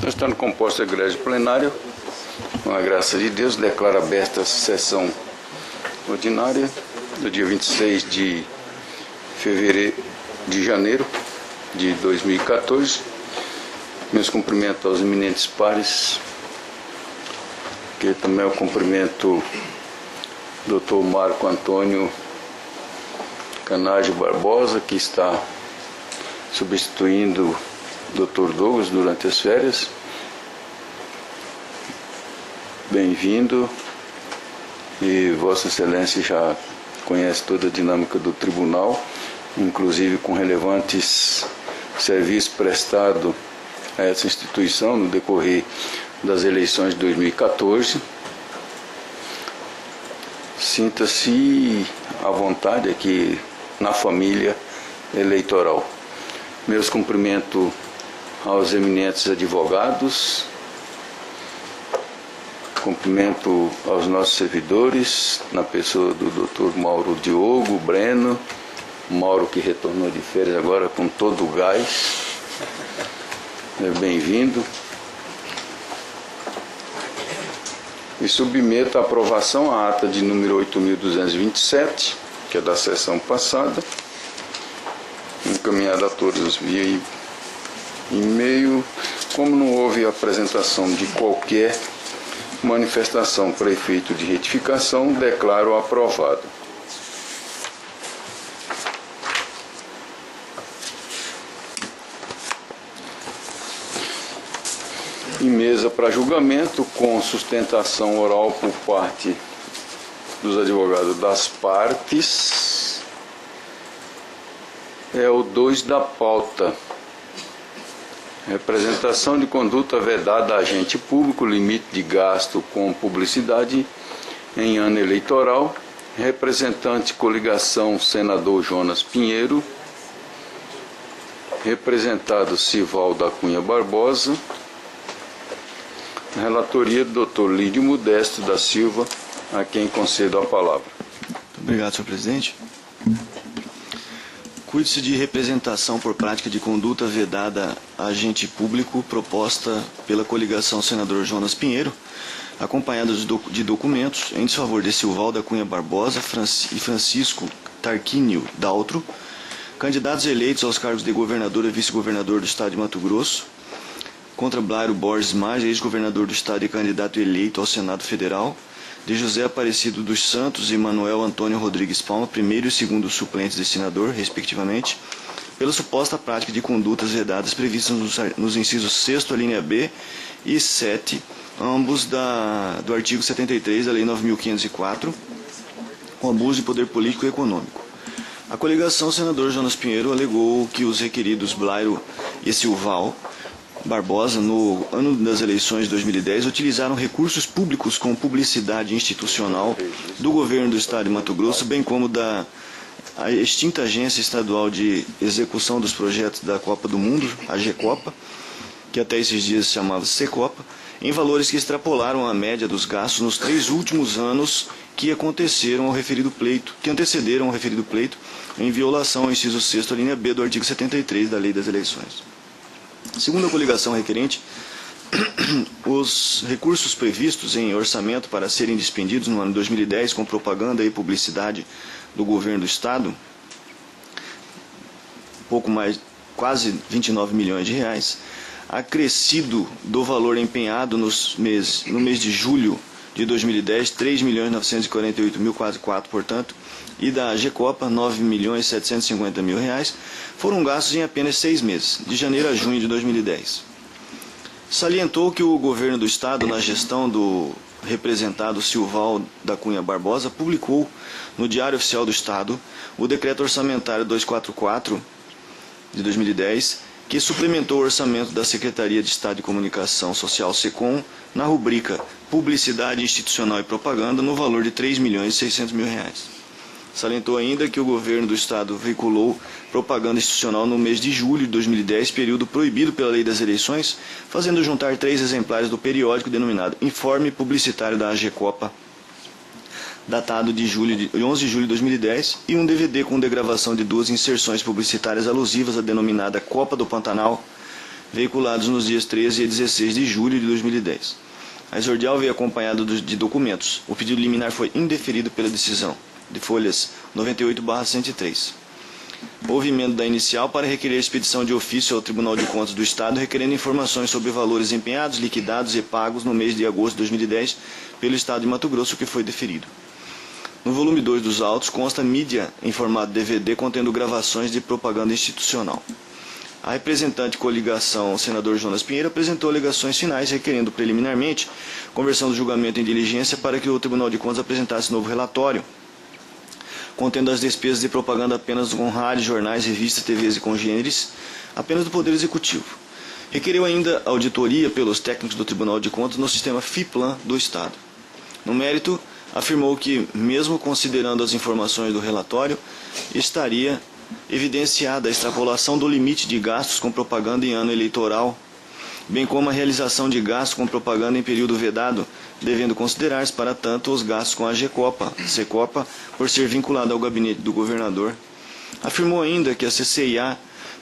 Nós estamos composto a igreja plenária, com a graça de Deus, declaro aberta a sessão ordinária do dia 26 de janeiro de 2014. Meus cumprimentos aos eminentes pares, que também eu cumprimento o Dr. Marco Antônio Canajo Barbosa, que está substituindo o Dr. Douglas durante as férias. Bem-vindo, e Vossa Excelência já conhece toda a dinâmica do tribunal, inclusive com relevantes serviços prestados a essa instituição no decorrer das eleições de 2014. Sinta-se à vontade aqui na família eleitoral. Meus cumprimentos aos eminentes advogados, cumprimento aos nossos servidores, na pessoa do Dr. Mauro Diogo, Breno, Mauro que retornou de férias agora com todo o gás. Bem-vindo. E submeto à aprovação a ata de número 8.227, que é da sessão passada, encaminhada a todos via e-mail. Como não houve apresentação de qualquer manifestação para efeito de retificação, declaro aprovado. Em mesa para julgamento, com sustentação oral por parte dos advogados das partes, é o 2 da pauta. Representação de conduta vedada a agente público, limite de gasto com publicidade em ano eleitoral. Representante coligação, senador Jonas Pinheiro. Representado Sival da Cunha Barbosa. Relatoria do Dr. Lídio Modesto da Silva, a quem concedo a palavra. Muito obrigado, senhor presidente. Cuide-se de representação por prática de conduta vedada a agente público proposta pela coligação senador Jonas Pinheiro, acompanhada de documentos em desfavor de Sival da Cunha Barbosa e Francisco Tarquínio Daltro, candidatos eleitos aos cargos de governador e vice-governador do estado de Mato Grosso, contra Blairo Borges Maggi, ex-governador do estado e candidato eleito ao Senado Federal, de José Aparecido dos Santos e Manuel Antônio Rodrigues Palma, primeiro e segundo suplentes de senador, respectivamente, pela suposta prática de condutas vedadas previstas nos incisos 6º, a linha B e 7, ambos do artigo 73 da Lei 9.504, com abuso de poder político e econômico. A coligação senador Jonas Pinheiro alegou que os requeridos Blairo e Sival Barbosa, no ano das eleições de 2010, utilizaram recursos públicos com publicidade institucional do governo do estado de Mato Grosso, bem como da extinta Agência Estadual de Execução dos Projetos da Copa do Mundo, a GECOPA, que até esses dias se chamava Secopa, em valores que extrapolaram a média dos gastos nos 3 últimos anos que antecederam ao referido pleito, em violação ao inciso 6º, a linha B do artigo 73 da Lei das Eleições. Segundo a coligação requerente, os recursos previstos em orçamento para serem dispendidos no ano de 2010 com propaganda e publicidade do governo do estado, quase 29 milhões de reais, acrescido do valor empenhado no mês de julho de 2010, 3.948.000, quase 4, portanto, e da GECOPA, 9.750.000 reais, foram gastos em apenas 6 meses, de janeiro a junho de 2010. Salientou que o governo do estado, na gestão do representado Sival da Cunha Barbosa, publicou no Diário Oficial do Estado o Decreto Orçamentário 244 de 2010, que suplementou o orçamento da Secretaria de Estado de Comunicação Social, SECOM, na rubrica Publicidade Institucional e Propaganda, no valor de R$ 3.600.000 reais. Salientou ainda que o governo do estado veiculou propaganda institucional no mês de julho de 2010, período proibido pela Lei das Eleições, fazendo juntar 3 exemplares do periódico denominado Informe Publicitário da AGECOPA, datado de 11 de julho de 2010, e um DVD com degravação de 2 inserções publicitárias alusivas à denominada Copa do Pantanal, veiculados nos dias 13 e 16 de julho de 2010. A exordial veio acompanhada de documentos. O pedido liminar foi indeferido pela decisão de folhas 98/103. Houve emenda da inicial para requerer expedição de ofício ao Tribunal de Contas do Estado requerendo informações sobre valores empenhados, liquidados e pagos no mês de agosto de 2010 pelo Estado de Mato Grosso, que foi deferido. No volume 2 dos autos consta mídia em formato DVD contendo gravações de propaganda institucional. A representante coligação, o senador Jonas Pinheiro, apresentou alegações finais requerendo preliminarmente conversão do julgamento em diligência para que o Tribunal de Contas apresentasse novo relatório, contendo as despesas de propaganda apenas com rádios, jornais, revistas, TVs e congêneres, apenas do Poder Executivo. Requeriu ainda auditoria pelos técnicos do Tribunal de Contas no sistema FIPLAN do Estado. No mérito, afirmou que, mesmo considerando as informações do relatório, estaria evidenciada a extrapolação do limite de gastos com propaganda em ano eleitoral, bem como a realização de gastos com propaganda em período vedado, devendo considerar-se, para tanto, os gastos com a AGECOPA, SECOPA, por ser vinculada ao gabinete do governador. Afirmou ainda que a CCIA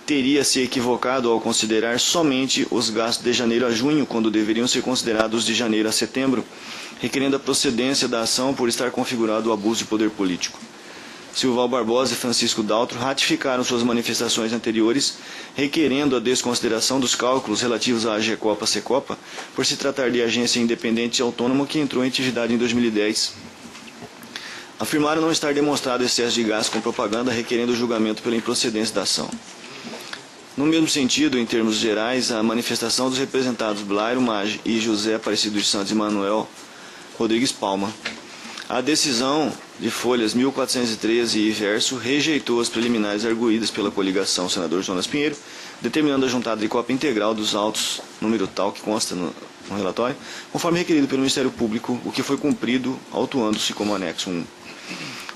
teria se equivocado ao considerar somente os gastos de janeiro a junho, quando deveriam ser considerados de janeiro a setembro, requerendo a procedência da ação por estar configurado o abuso de poder político. Silval Barbosa e Francisco Daltro ratificaram suas manifestações anteriores, requerendo a desconsideração dos cálculos relativos à AGECOPA-SECOPA, por se tratar de agência independente e autônoma que entrou em atividade em 2010. Afirmaram não estar demonstrado excesso de gasto com propaganda, requerendo o julgamento pela improcedência da ação. No mesmo sentido, em termos gerais, a manifestação dos representados Blairo Maggi e José Aparecido dos Santos e Manuel Rodrigues Palma. A decisão de folhas 1413 e verso rejeitou as preliminares arguídas pela coligação senador Jonas Pinheiro, determinando a juntada de cópia integral dos autos, número tal que consta no relatório, conforme requerido pelo Ministério Público, o que foi cumprido, autuando-se como anexo 1.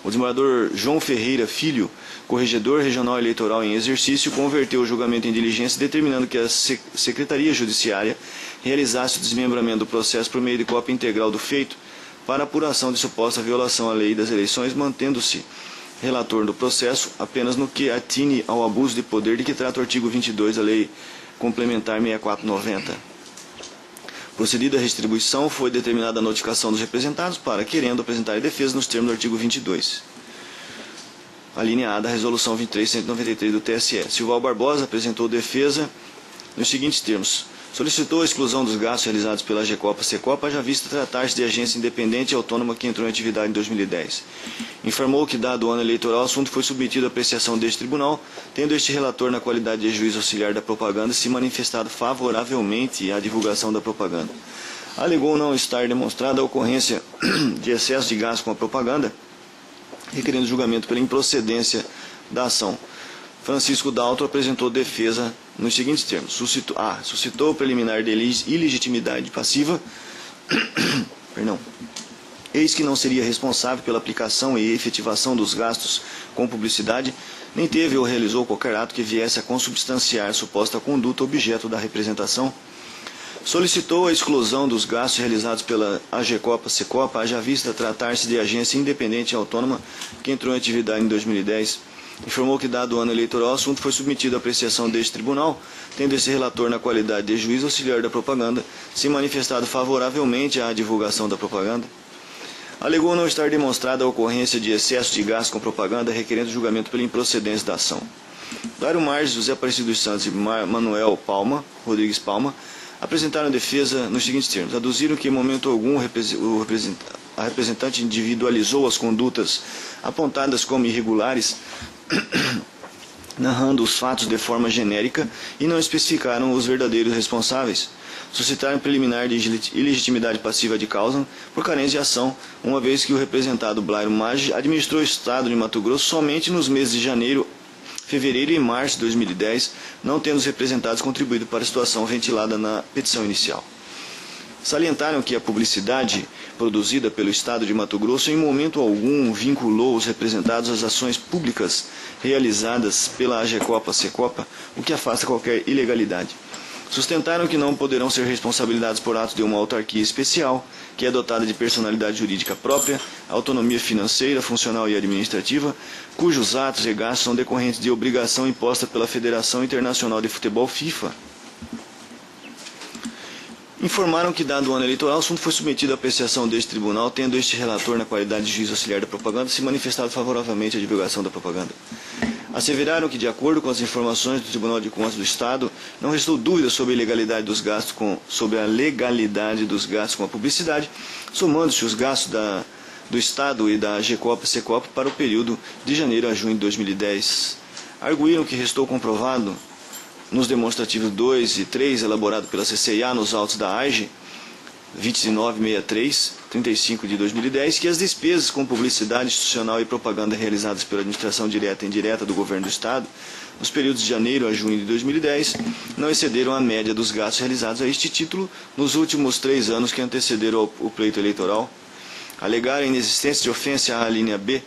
O desembargador João Ferreira Filho, corregedor regional eleitoral em exercício, converteu o julgamento em diligência, determinando que a Secretaria Judiciária realizasse o desmembramento do processo por meio de cópia integral do feito, para apuração de suposta violação à lei das eleições, mantendo-se relator do processo apenas no que atine ao abuso de poder de que trata o artigo 22 da Lei Complementar 6490. Procedida a restribuição, foi determinada a notificação dos representados para, querendo apresentar defesa nos termos do artigo 22. A linha A da Resolução 23.193 do TSE. Silval Barbosa apresentou defesa nos seguintes termos. Solicitou a exclusão dos gastos realizados pela AGECOPA-SECOPA, já vista tratar-se de agência independente e autônoma que entrou em atividade em 2010. Informou que, dado o ano eleitoral, o assunto foi submetido à apreciação deste tribunal, tendo este relator, na qualidade de juiz auxiliar da propaganda, se manifestado favoravelmente à divulgação da propaganda. Alegou não estar demonstrada a ocorrência de excesso de gasto com a propaganda, requerendo julgamento pela improcedência da ação. Francisco Daltro apresentou defesa nos seguintes termos. Suscitou o preliminar de ilegitimidade passiva, eis que não seria responsável pela aplicação e efetivação dos gastos com publicidade, nem teve ou realizou qualquer ato que viesse a consubstanciar suposta conduta objeto da representação. Solicitou a exclusão dos gastos realizados pela AGECOPA-SECOPA, haja vista tratar-se de agência independente e autônoma que entrou em atividade em 2010. Informou que, dado o ano eleitoral, o assunto foi submetido à apreciação deste tribunal, tendo esse relator, na qualidade de juiz auxiliar da propaganda, se manifestado favoravelmente à divulgação da propaganda. Alegou não estar demonstrada a ocorrência de excesso de gasto com propaganda, requerendo julgamento pela improcedência da ação. Dário Marges, José Aparecido dos Santos e Manuel Rodrigues Palma, apresentaram defesa nos seguintes termos. Aduziram que, em momento algum, a representante individualizou as condutas apontadas como irregulares, narrando os fatos de forma genérica e não especificaram os verdadeiros responsáveis. Suscitaram preliminar de ilegitimidade passiva de causa por carência de ação, uma vez que o representado Blairo Maggi administrou o Estado de Mato Grosso somente nos meses de janeiro, fevereiro e março de 2010, não tendo os representados contribuído para a situação ventilada na petição inicial. Salientaram que a publicidade produzida pelo Estado de Mato Grosso em momento algum vinculou os representados às ações públicas realizadas pela AGECOPA-SECOPA, o que afasta qualquer ilegalidade. Sustentaram que não poderão ser responsabilizados por atos de uma autarquia especial, que é dotada de personalidade jurídica própria, autonomia financeira, funcional e administrativa, cujos atos e gastos são decorrentes de obrigação imposta pela Federação Internacional de Futebol FIFA, informaram que, dado o ano eleitoral, o assunto foi submetido à apreciação deste tribunal, tendo este relator, na qualidade de juiz auxiliar da propaganda, se manifestado favoravelmente à divulgação da propaganda. Asseveraram que, de acordo com as informações do Tribunal de Contas do Estado, não restou dúvida sobre a legalidade dos gastos com a publicidade, somando-se os gastos do Estado e da GECOP e SECOP para o período de janeiro a junho de 2010. Arguíram que restou comprovado nos demonstrativos 2 e 3, elaborado pela CCIA nos autos da AIGE 2963, 35 de 2010, que as despesas com publicidade institucional e propaganda realizadas pela administração direta e indireta do Governo do Estado, nos períodos de janeiro a junho de 2010, não excederam a média dos gastos realizados a este título nos últimos 3 anos que antecederam o pleito eleitoral. Alegaram a inexistência de ofensa à linha B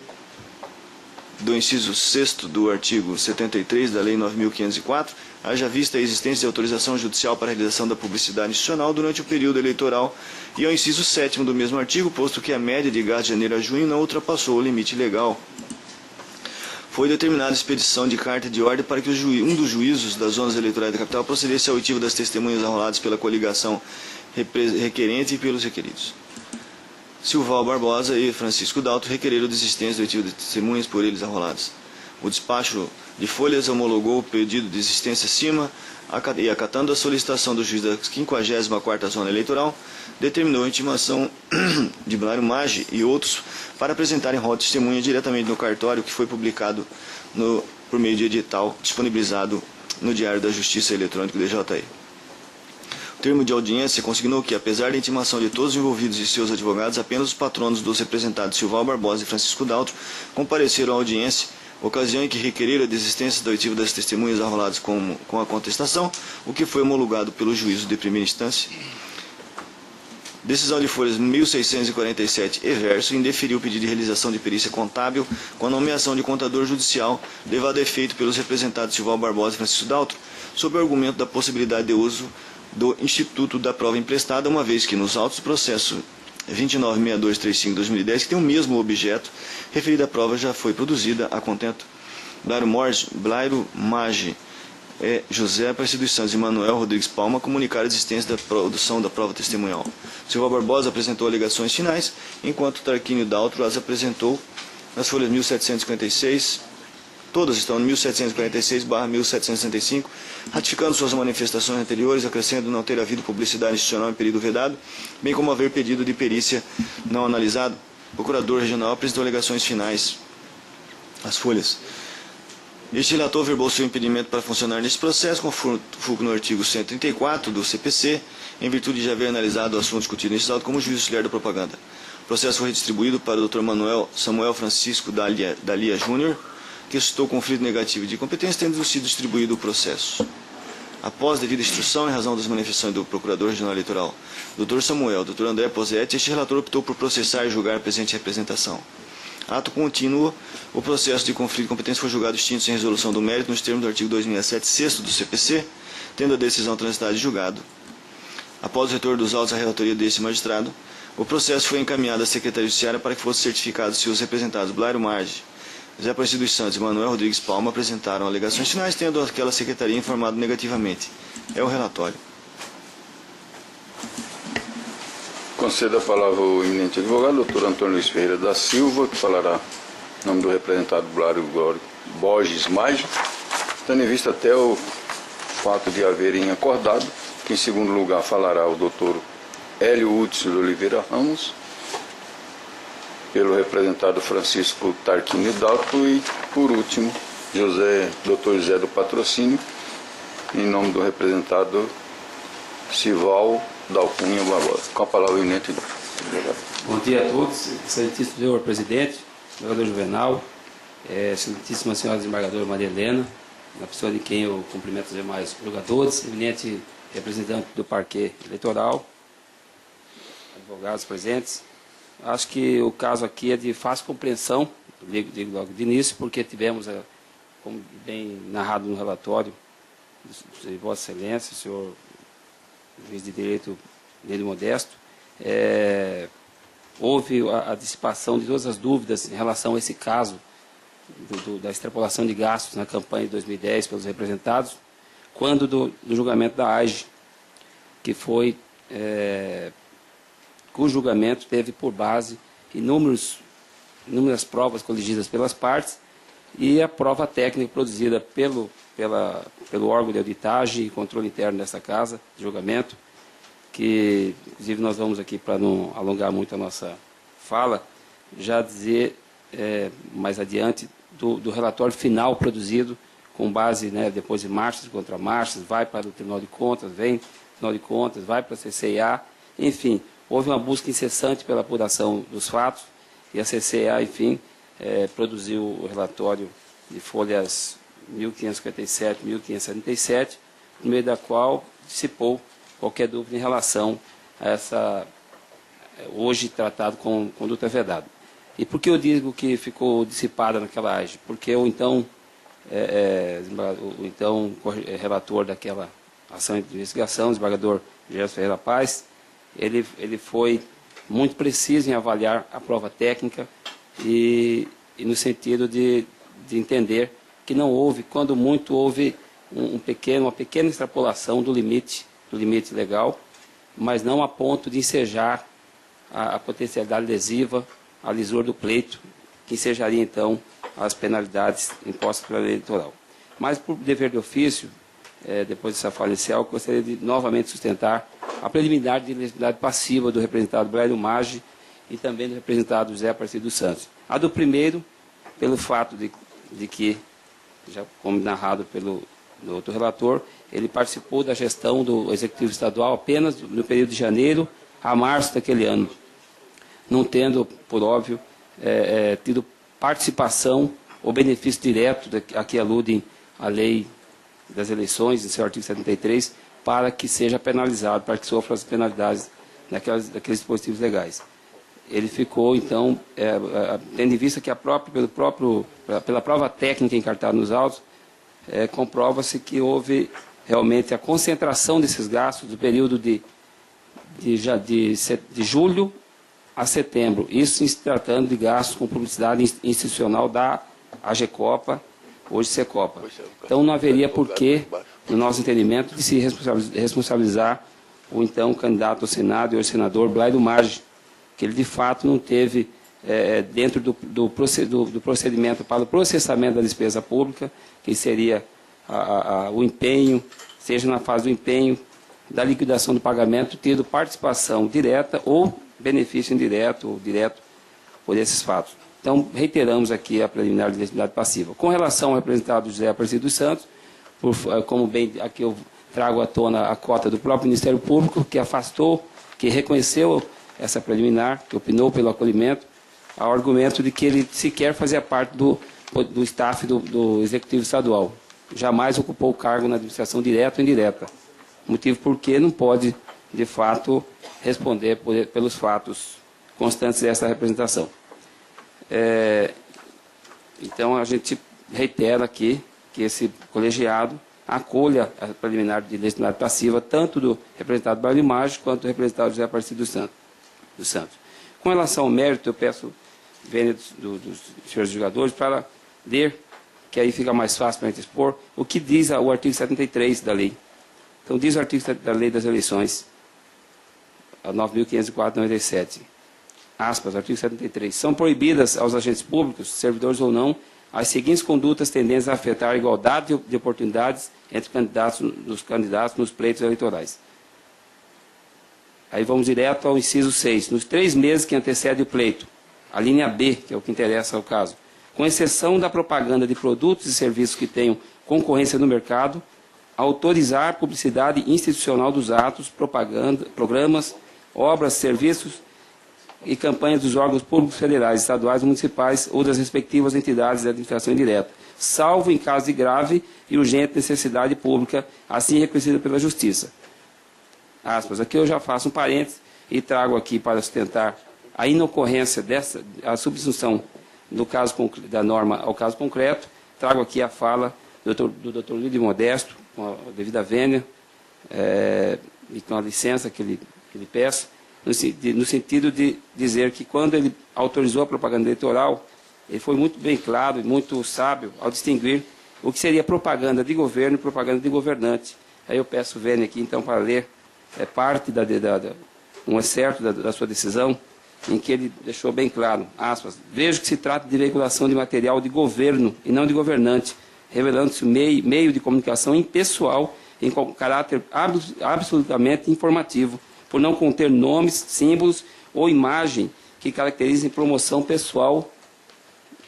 do inciso 6º do artigo 73 da Lei 9.504, haja vista a existência de autorização judicial para a realização da publicidade institucional durante o período eleitoral, e ao inciso 7º do mesmo artigo, posto que a média de gastos de janeiro a junho não ultrapassou o limite legal. Foi determinada a expedição de carta de ordem para que um dos juízos das zonas eleitorais da capital procedesse ao oitivo das testemunhas arroladas pela coligação requerente e pelos requeridos. Silval Barbosa e Francisco Dalto requereram desistência do oitivo de testemunhas por eles arroladas. O despacho de Folhas homologou o pedido de desistência acima e, acatando a solicitação do juiz da 54ª Zona Eleitoral, determinou a intimação de Blário Maggi e outros para apresentarem rol de testemunha diretamente no cartório, que foi publicado por meio de edital disponibilizado no Diário da Justiça Eletrônico DJI. O termo de audiência consignou que, apesar da intimação de todos os envolvidos e seus advogados, apenas os patronos dos representados Silval Barbosa e Francisco Dalto compareceram à audiência, ocasião em que requereram a desistência do oitivo das testemunhas arroladas com a contestação, o que foi homologado pelo juízo de primeira instância. Decisão de folhas 1647 e verso indeferiu o pedido de realização de perícia contábil com a nomeação de contador judicial, levado a efeito pelos representados Silval Barbosa e Francisco Dalto, sob o argumento da possibilidade de uso do Instituto da Prova Emprestada, uma vez que nos autos do processo 296235-2010, que tem o mesmo objeto, referida à prova já foi produzida a contento. Blário Maggi, José Aparecido dos Santos e Manuel Rodrigues Palma comunicaram a existência da produção da prova testemunhal. Silva Barbosa apresentou alegações finais, enquanto Tarquínio Daltro as apresentou nas folhas 1756, todas estão no 1746/1765, ratificando suas manifestações anteriores, acrescentando não ter havido publicidade institucional em período vedado, bem como haver pedido de perícia não analisado. O procurador regional apresentou alegações finais às folhas. Este relator verbou seu impedimento para funcionar neste processo, com fulcro no artigo 134 do CPC, em virtude de haver analisado o assunto discutido neste auto como juiz auxiliar da propaganda. O processo foi redistribuído para o Dr. Samuel Francisco Dalia Júnior, que suscitou conflito negativo de competência, tendo sido distribuído o processo. Após devida instrução, em razão das manifestações do Procurador Regional Eleitoral, Dr. Samuel, Dr. André Posetti, este relator optou por processar e julgar a presente representação. Ato contínuo, o processo de conflito de competência foi julgado extinto sem resolução do mérito nos termos do artigo 267, 6º do CPC, tendo a decisão transitada de julgado. Após o retorno dos autos à relatoria deste magistrado, o processo foi encaminhado à Secretaria Judiciária para que fosse certificado se os representados Blário Maggi, José Aparecido dos Santos e Manuel Rodrigues Palma apresentaram alegações finais, tendo aquela secretaria informado negativamente. É o relatório. Concedo a palavra ao eminente advogado, doutor Antônio Luiz Ferreira da Silva, que falará em nome do representado Blário Borges Maggi, tendo em vista até o fato de haverem acordado, que em segundo lugar falará o doutor Hélio Hudson de Oliveira Ramos, pelo representado Francisco Tarquínio Dalto e, por último, Dr. José do Patrocínio, em nome do representado Silval Dalcunha Barbosa. Com a palavra, eminente advogado. Bom dia a todos, excelentíssimo senhor presidente, desembargador Juvenal, excelentíssima senhora desembargadora Maria Helena, na pessoa de quem eu cumprimento os demais julgadores, eminente representante do parquê eleitoral, advogados presentes. Acho que o caso aqui é de fácil compreensão, digo logo de início, porque tivemos, como bem narrado no relatório, de Vossa Excelência, o senhor juiz de direito Nélio Modesto, houve a dissipação de todas as dúvidas em relação a esse caso da extrapolação de gastos na campanha de 2010 pelos representados, quando do julgamento da AIGE, que foi cujo julgamento teve por base inúmeras provas coligidas pelas partes e a prova técnica produzida pelo órgão de auditagem e controle interno dessa casa de julgamento, que, inclusive, nós vamos aqui, para não alongar muito a nossa fala, já dizer mais adiante do relatório final produzido com base, depois de marchas contra marchas, vai para o Tribunal de Contas, vem para o Tribunal de Contas, vai para a CCA, enfim, houve uma busca incessante pela apuração dos fatos e a CCA, enfim, produziu o relatório de folhas 1557 e 1577, no meio da qual dissipou qualquer dúvida em relação a essa, hoje tratado com conduta vedada. E por que eu digo que ficou dissipada naquela AGE? Porque o então relator daquela ação de investigação, o desembargador Gerson Ferreira Paz, ele foi muito preciso em avaliar a prova técnica e no sentido de entender que não houve, quando muito, houve uma pequena extrapolação do limite legal, mas não a ponto de ensejar a potencialidade lesiva, a lisura do pleito, que ensejaria, então, as penalidades impostas pela lei eleitoral. Mas, por dever de ofício, depois dessa fala inicial, gostaria de novamente sustentar a preliminar de legitimidade passiva do representado Braulio Maggi e também do representado José Aparecido dos Santos. A do primeiro, pelo fato de que, já como narrado pelo outro relator, ele participou da gestão do Executivo Estadual apenas no período de janeiro a março daquele ano, não tendo, por óbvio, tido participação ou benefício direto a que aludem a lei das eleições, em seu artigo 73, para que seja penalizado, para que sofra as penalidades daqueles dispositivos legais. Ele ficou, então, tendo em vista que pela prova técnica encartada nos autos, comprova-se que houve realmente a concentração desses gastos do período de julho a setembro, isso se tratando de gastos com publicidade institucional da AGECOPA, hoje SECOPA. Então não haveria porquê, no nosso entendimento, de se responsabilizar o então candidato ao Senado e hoje senador Braulio Maggi, que ele de fato não teve, dentro do procedimento para o processamento da despesa pública, que seria o empenho, seja na fase do empenho, da liquidação do pagamento, tido participação direta ou benefício indireto ou direto por esses fatos. Então, reiteramos aqui a preliminar de legitimidade passiva. Com relação ao representado José Aparecido dos Santos, como bem aqui eu trago à tona a cota do próprio Ministério Público, que afastou, que reconheceu essa preliminar, que opinou pelo acolhimento, ao argumento de que ele sequer fazia parte do staff do Executivo Estadual. Jamais ocupou o cargo na administração direta ou indireta. Motivo porque não pode, de fato, responder pelos fatos constantes dessa representação. Então, a gente reitera aqui que esse colegiado acolha a preliminar de legitimidade passiva, tanto do representado Braulio Maggi quanto do representado José Aparecido dos Santos. Com relação ao mérito, eu peço vênia dos senhores julgadores para ler, que aí fica mais fácil para a gente expor, o que diz o artigo 73 da lei. Então, diz o artigo da Lei das Eleições, a 9.504/97, aspas, artigo 73, são proibidas aos agentes públicos, servidores ou não, as seguintes condutas tendentes a afetar a igualdade de oportunidades entre os candidatos nos pleitos eleitorais. Aí vamos direto ao inciso 6. Nos 3 meses que antecedem o pleito, a linha B, que é o que interessa ao caso, com exceção da propaganda de produtos e serviços que tenham concorrência no mercado, autorizar publicidade institucional dos atos, propaganda, programas, obras, serviços e campanhas dos órgãos públicos federais, estaduais, municipais ou das respectivas entidades de administração indireta, salvo em caso de grave e urgente necessidade pública, assim reconhecida pela Justiça. Aspas. Aqui eu já faço um parênteses e trago aqui para sustentar a inocorrência a substituição da norma ao caso concreto, trago aqui a fala do Dr. Lídio Modesto, com a devida vênia, e com a licença que ele peça, no sentido de dizer que quando ele autorizou a propaganda eleitoral, ele foi muito bem claro e muito sábio ao distinguir o que seria propaganda de governo e propaganda de governante. Aí eu peço vênia aqui, então, para ler parte um excerto da sua decisão, em que ele deixou bem claro, aspas, vejo que se trata de veiculação de material de governo e não de governante, revelando-se meio de comunicação impessoal em caráter absolutamente informativo, por não conter nomes, símbolos ou imagem que caracterizem promoção pessoal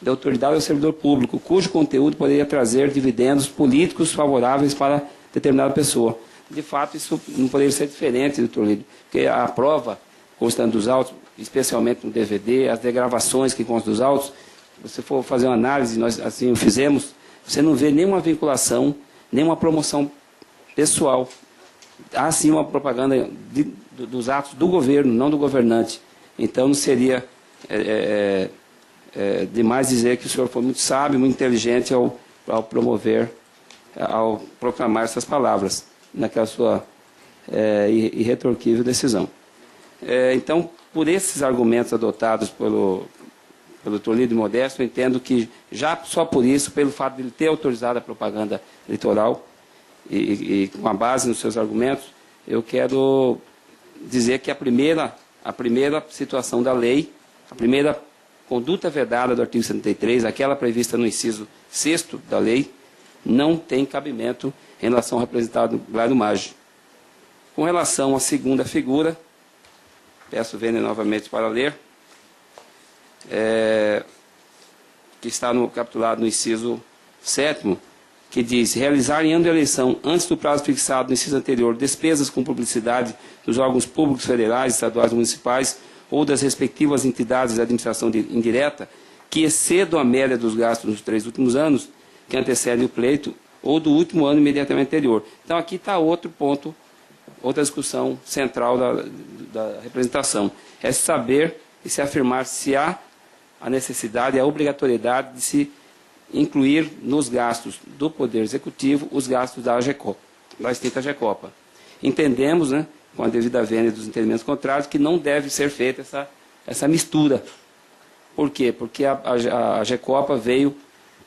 da autoridade ou servidor público, cujo conteúdo poderia trazer dividendos políticos favoráveis para determinada pessoa. De fato, isso não poderia ser diferente, doutor Lídio, porque a prova constante dos autos, especialmente no DVD, as degravações que constam dos autos, se você for fazer uma análise, nós assim o fizemos, você não vê nenhuma vinculação, nenhuma promoção pessoal. Há sim uma propaganda dos atos do governo, não do governante. Então não seria demais dizer que o senhor foi muito sábio, muito inteligente ao promover, ao proclamar essas palavras naquela sua irretorquível decisão. Então, por esses argumentos adotados pelo doutor Lídio Modesto, eu entendo que já só por isso, pelo fato de ele ter autorizado a propaganda eleitoral e com a base nos seus argumentos, eu quero dizer que a primeira situação da lei, a primeira conduta vedada do artigo 73, aquela prevista no inciso 6º da lei, não tem cabimento em relação ao representado Glaido Maggi. Com relação à segunda figura, peço vênia novamente para ler, que está capitulado no inciso 7º, que diz, realizar em ano de eleição, antes do prazo fixado no inciso anterior, despesas com publicidade dos órgãos públicos federais, estaduais e municipais, ou das respectivas entidades de administração indireta, que excedam a média dos gastos nos 3 últimos anos, que antecedem o pleito, ou do último ano imediatamente anterior. Então, aqui está outro ponto, outra discussão central da representação. É saber e se afirmar se há a necessidade e a obrigatoriedade de se incluir nos gastos do Poder Executivo os gastos da AGECOPA, da extinta AGECOPA. Entendemos, né, com a devida vênia dos entendimentos contrários, que não deve ser feita essa mistura. Por quê? Porque a AGECOPA veio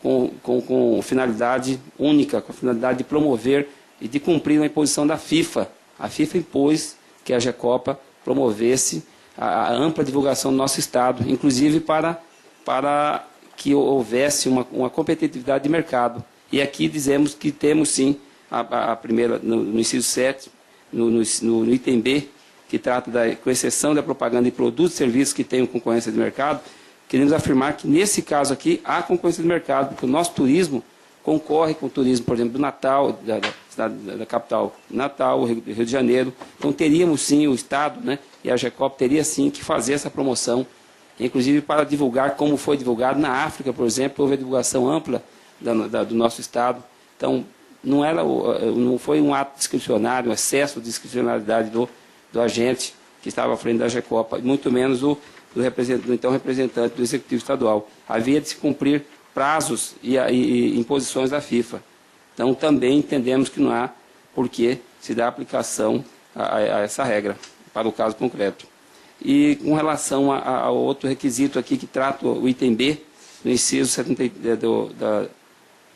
com finalidade única, com a finalidade de promover e de cumprir uma imposição da FIFA. A FIFA impôs que a AGECOPA promovesse a ampla divulgação do nosso Estado, inclusive para que houvesse uma competitividade de mercado. E aqui dizemos que temos sim a primeira, no inciso 7, no item B, que trata com exceção da propaganda de produtos e serviços que tenham concorrência de mercado, queremos afirmar que nesse caso aqui há concorrência de mercado, porque o nosso turismo concorre com o turismo, por exemplo, do Natal, da capital Natal, Rio de Janeiro. Então teríamos sim, o Estado, né, e a AGECOPA teria sim que fazer essa promoção, inclusive para divulgar como foi divulgado na África, por exemplo, houve a divulgação ampla do nosso Estado. Então, não foi um ato discricionário, um excesso de discricionalidade do agente que estava à frente da AGECOPA, muito menos do então representante do Executivo Estadual. Havia de se cumprir prazos e imposições da FIFA. Então, também entendemos que não há por que se dar aplicação a essa regra, para o caso concreto. E com relação ao outro requisito aqui, que trata o item B, do inciso,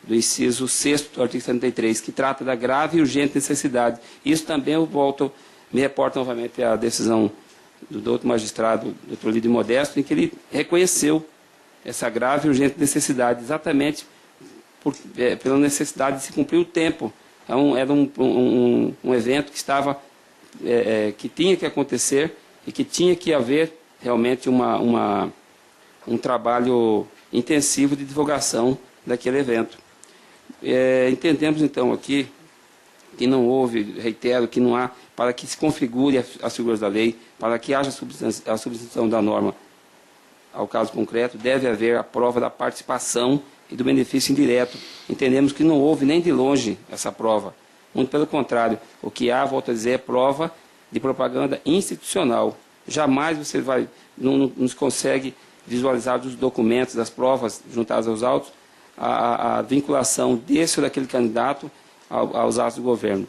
do inciso 6º do artigo 73, que trata da grave e urgente necessidade. Isso também eu me reporto novamente à decisão do outro magistrado, doutor Lídio Modesto, em que ele reconheceu essa grave e urgente necessidade, exatamente pela necessidade de se cumprir o tempo. Era um evento que que tinha que acontecer e que tinha que haver realmente um trabalho intensivo de divulgação daquele evento. Entendemos então aqui que não houve, reitero, que não há, para que se configure as figuras da lei, para que haja a substituição da norma ao caso concreto, deve haver a prova da participação e do benefício indireto. Entendemos que não houve nem de longe essa prova. Muito pelo contrário, o que há, volto a dizer, é prova de propaganda institucional. Jamais você não se consegue visualizar dos documentos, das provas juntadas aos autos, a vinculação desse ou daquele candidato aos atos do governo.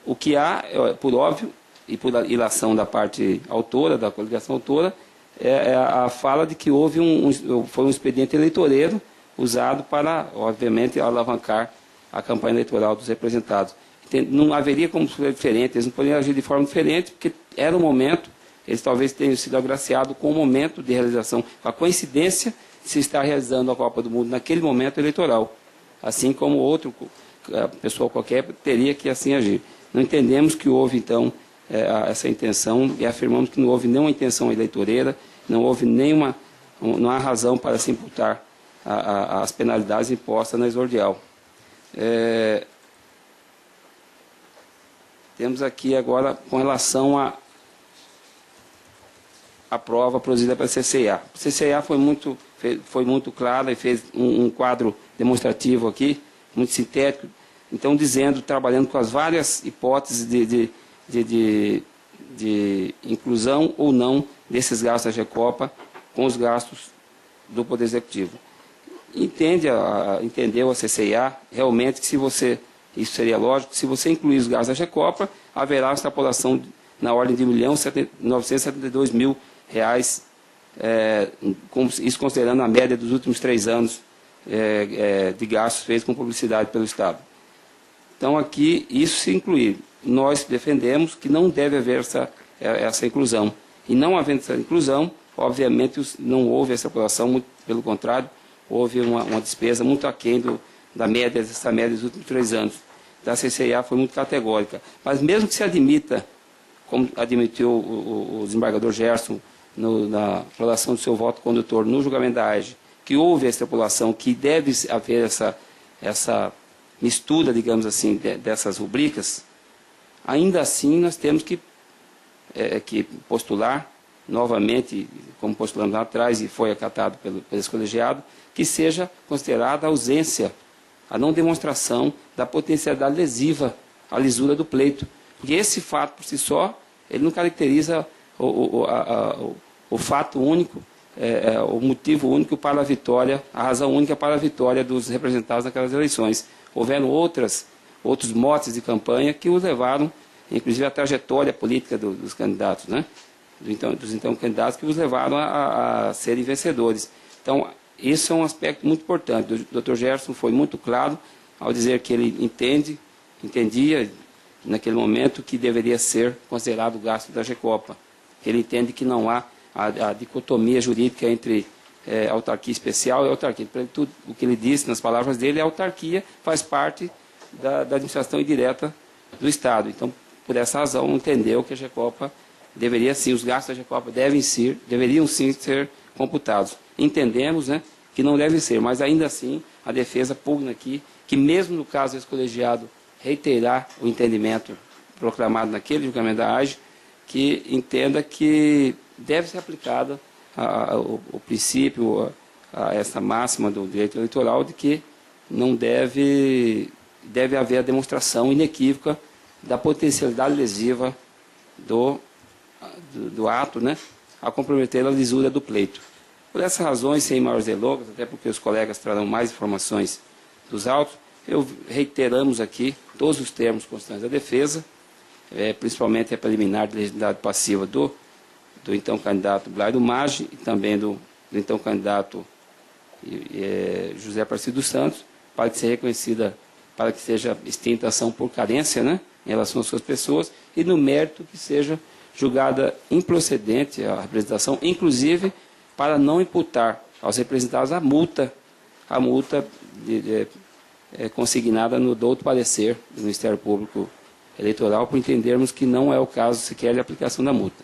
O que há, por óbvio, e por ilação da parte autora, da coligação autora, é a fala de que foi um expediente eleitoreiro usado para, obviamente, alavancar a campanha eleitoral dos representados. não haveria como ser diferente, eles não poderiam agir de forma diferente, porque era o momento, eles talvez tenham sido agraciados com o momento de realização, com a coincidência de se estar realizando a Copa do Mundo naquele momento eleitoral, assim como outro pessoa qualquer teria que assim agir. Não entendemos que houve, então, essa intenção e afirmamos que não houve nenhuma intenção eleitoreira, não houve não há razão para se imputar as penalidades impostas na exordial. Temos aqui agora, com relação à prova produzida pela CCA. A CCA foi muito clara e fez um quadro demonstrativo aqui, muito sintético, então trabalhando com as várias hipóteses de inclusão ou não desses gastos da GECOPA com os gastos do Poder Executivo. Entendeu a CCA realmente que isso seria lógico, se você incluir os gastos da GECOPA, haverá uma extrapolação na ordem de R$1.972.000, isso considerando a média dos últimos 3 anos de gastos feitos com publicidade pelo Estado. Então, aqui, isso se incluir. Nós defendemos que não deve haver essa inclusão. E não havendo essa inclusão, obviamente, não houve essa extrapolação, muito pelo contrário, houve uma despesa muito aquém dessa média dos últimos 3 anos. Da CCA foi muito categórica. Mas mesmo que se admita, como admitiu o desembargador Gerson na aprovação do seu voto condutor no julgamento da AGE, que houve a extrapolação, que deve haver essa mistura, digamos assim, dessas rubricas, ainda assim nós temos que postular novamente, como postulamos lá atrás e foi acatado pelo esse colegiado, que seja considerada a ausência, a não demonstração da potencialidade lesiva à lisura do pleito. Porque esse fato por si só, ele não caracteriza o fato único, o motivo único para a vitória, a razão única para a vitória dos representados naquelas eleições. Houveram outros motes de campanha que os levaram, inclusive a trajetória política dos candidatos, né? dos então candidatos, que os levaram a serem vencedores. Então, isso é um aspecto muito importante. O Dr. Gerson foi muito claro ao dizer que ele entendia, naquele momento, que deveria ser considerado o gasto da GECOPA. Ele entende que não há a dicotomia jurídica entre autarquia especial e autarquia. Tudo o que ele disse, nas palavras dele, a autarquia faz parte da administração indireta do Estado. Então, por essa razão, entendeu que a GECOPA deveria sim, os gastos da GECOPA deveriam sim ser computados. Entendemos, né, que não deve ser, mas ainda assim a defesa pugna aqui, que mesmo no caso desse colegiado reiterar o entendimento proclamado naquele julgamento da AGE, que entenda que deve ser aplicada o princípio, essa máxima do direito eleitoral de que não deve haver a demonstração inequívoca da potencialidade lesiva do ato, né, a comprometer a lisura do pleito. Por essas razões, sem maiores delongas, até porque os colegas trarão mais informações dos autos, reiteramos aqui todos os termos constantes da defesa, principalmente a preliminar de legitimidade passiva do então candidato Blairo Maggi e também do então candidato José Aparecido dos Santos, para que seja extinta a ação por carência, né, em relação às suas pessoas, e no mérito que seja julgada improcedente a representação, inclusive para não imputar aos representados a multa consignada no douto parecer do Ministério Público Eleitoral, por entendermos que não é o caso sequer de aplicação da multa.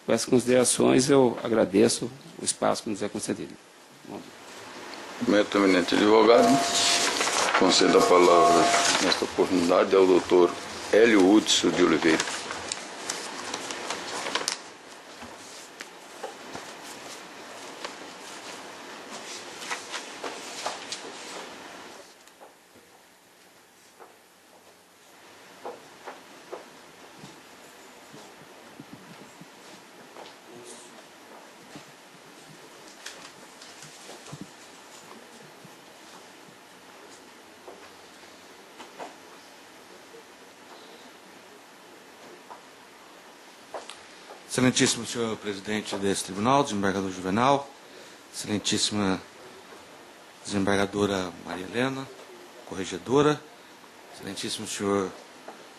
Com essas considerações, eu agradeço o espaço que nos é concedido. Meu eminente advogado, concedo a palavra nesta oportunidade ao doutor Hélio Hudson de Oliveira. Excelentíssimo senhor presidente desse tribunal, desembargador Juvenal, excelentíssima desembargadora Maria Helena, corregedora, excelentíssimo senhor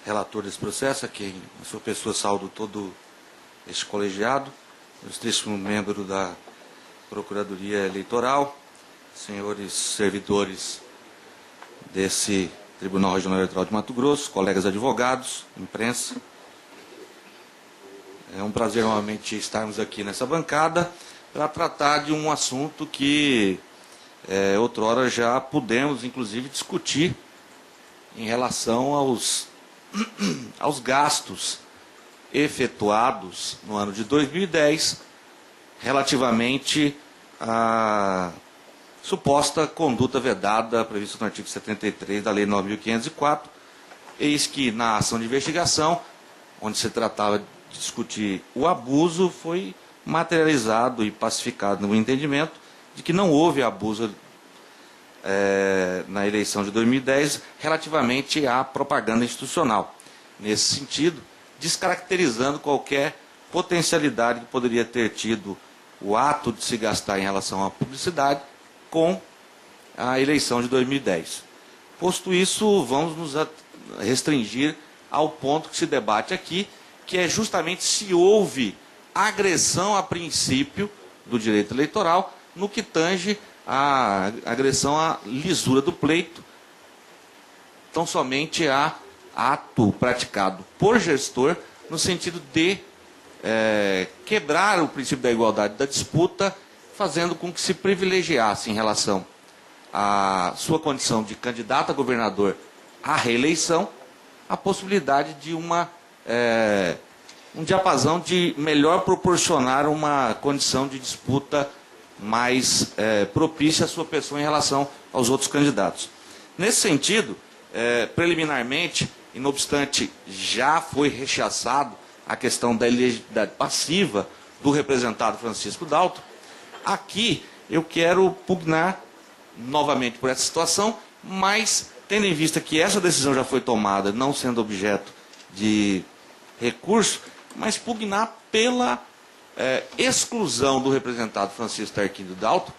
relator desse processo, a quem, a sua pessoa, saúdo todo este colegiado, ilustríssimo membro da Procuradoria Eleitoral, senhores servidores desse Tribunal Regional Eleitoral de Mato Grosso, colegas advogados, imprensa. É um prazer novamente estarmos aqui nessa bancada para tratar de um assunto que outrora já pudemos, inclusive, discutir em relação aos gastos efetuados no ano de 2010 relativamente à suposta conduta vedada prevista no artigo 73 da Lei 9.504, eis que na ação de investigação, onde se tratava de discutir o abuso, foi materializado e pacificado no entendimento de que não houve abuso na eleição de 2010 relativamente à propaganda institucional. Nesse sentido, descaracterizando qualquer potencialidade que poderia ter tido o ato de se gastar em relação à publicidade com a eleição de 2010. Posto isso, vamos nos restringir ao ponto que se debate aqui, que é justamente se houve agressão a princípio do direito eleitoral no que tange a agressão à lisura do pleito, tão somente a ato praticado por gestor no sentido de quebrar o princípio da igualdade da disputa, fazendo com que se privilegiasse em relação à sua condição de candidato a governador à reeleição a possibilidade de um diapasão de melhor proporcionar uma condição de disputa mais propícia à sua pessoa em relação aos outros candidatos. Nesse sentido, preliminarmente, e não obstante já foi rechaçado a questão da elegibilidade passiva do representado Francisco Dalto, aqui eu quero pugnar novamente por essa situação, mas tendo em vista que essa decisão já foi tomada, não sendo objeto de recurso, mas pugnar pela exclusão do representado Francisco Tarquínio Dalto,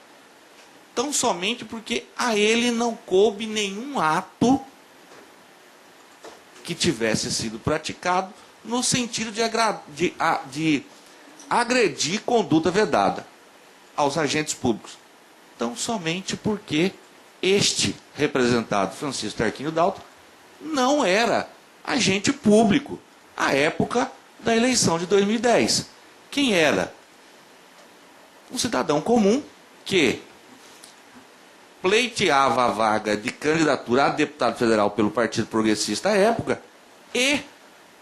tão somente porque a ele não coube nenhum ato que tivesse sido praticado no sentido de agredir conduta vedada aos agentes públicos. Então, somente porque este representado, Francisco Tarquínio Dalto, não era agente público à época da eleição de 2010. Quem era? Um cidadão comum que pleiteava a vaga de candidatura a deputado federal pelo Partido Progressista à época e,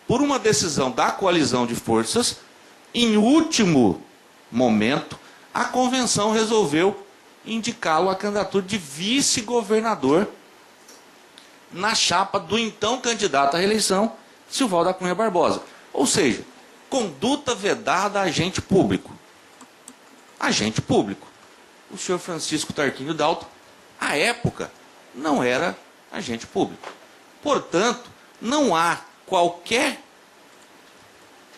por uma decisão da coalizão de forças, em último momento, a convenção resolveu indicá-lo à candidatura de vice-governador na chapa do então candidato à reeleição, Silval da Cunha Barbosa. Ou seja, conduta vedada a agente público. Agente público. O senhor Francisco Tarquínio Dalto, à época, não era agente público. Portanto, não há qualquer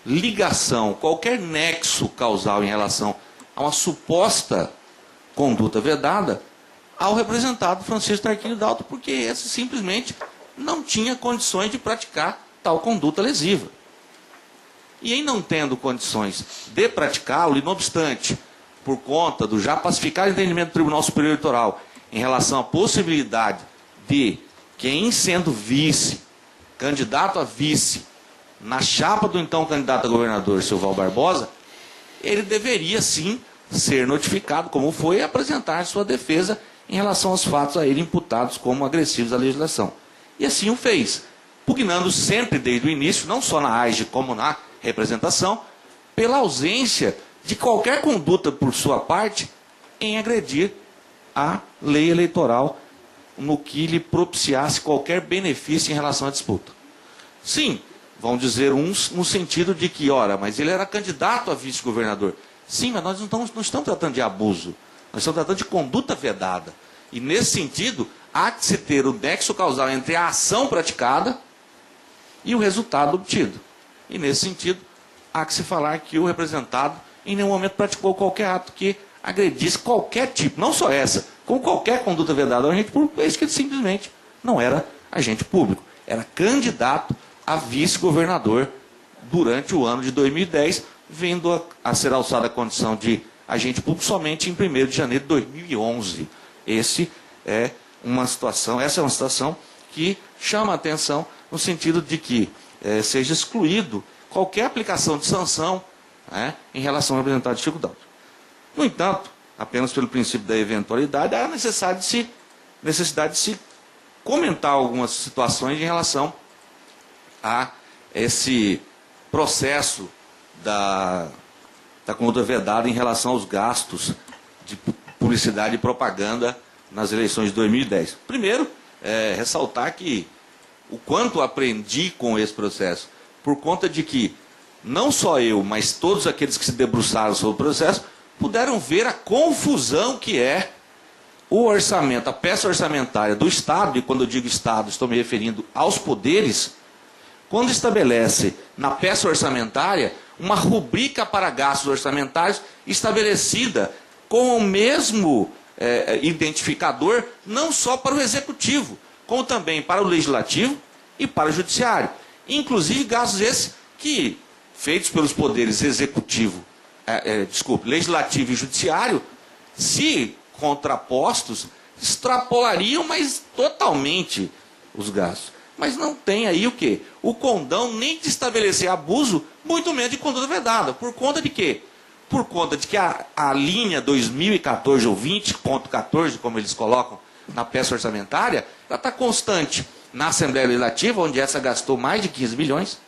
ligação, qualquer nexo causal em relação a uma suposta conduta vedada ao representado Francisco Tarquínio Dalto, porque esse simplesmente não tinha condições de praticar tal conduta lesiva. E em não tendo condições de praticá-lo, e não obstante, por conta do já pacificado entendimento do Tribunal Superior Eleitoral em relação à possibilidade de quem sendo vice, candidato a vice, na chapa do então candidato a governador, Silval Barbosa, ele deveria sim ser notificado, como foi, e apresentar sua defesa em relação aos fatos a ele imputados como agressivos à legislação. E assim o fez, pugnando sempre desde o início, não só na AIGE como na representação, pela ausência de qualquer conduta por sua parte em agredir a lei eleitoral no que lhe propiciasse qualquer benefício em relação à disputa. Sim, vão dizer uns no sentido de que, ora, mas ele era candidato a vice-governador. Sim, mas nós não estamos tratando de abuso, nós estamos tratando de conduta vedada. E nesse sentido, há que se ter o nexo causal entre a ação praticada e o resultado obtido. E nesse sentido, há que se falar que o representado em nenhum momento praticou qualquer ato que agredisse qualquer tipo, não só essa, como qualquer conduta vedada ao agente público, é isso que ele simplesmente não era agente público, era candidato a a vice-governador durante o ano de 2010, vindo a ser alçada a condição de agente público somente em 1º de janeiro de 2011. Essa é uma situação que chama a atenção no sentido de que seja excluído qualquer aplicação de sanção, né, em relação ao representante de Chico Dalto. No entanto, apenas pelo princípio da eventualidade, há necessidade de se comentar algumas situações em relação a esse processo da conduta vedada em relação aos gastos de publicidade e propaganda nas eleições de 2010. Primeiro, ressaltar que o quanto aprendi com esse processo, por conta de que não só eu, mas todos aqueles que se debruçaram sobre o processo, puderam ver a confusão que é o orçamento, a peça orçamentária do Estado, e quando eu digo Estado, estou me referindo aos poderes, quando estabelece na peça orçamentária uma rubrica para gastos orçamentários estabelecida com o mesmo identificador, não só para o Executivo, como também para o Legislativo e para o Judiciário. Inclusive gastos esses que, feitos pelos poderes Legislativo e Judiciário, se contrapostos, extrapolariam, mas totalmente os gastos. Mas não tem aí o quê? O condão nem de estabelecer abuso, muito menos de conduta vedada. Por conta de quê? Por conta de que a linha 2014 ou 20.14, como eles colocam na peça orçamentária, ela está constante na Assembleia Legislativa, onde essa gastou mais de 15 milhões,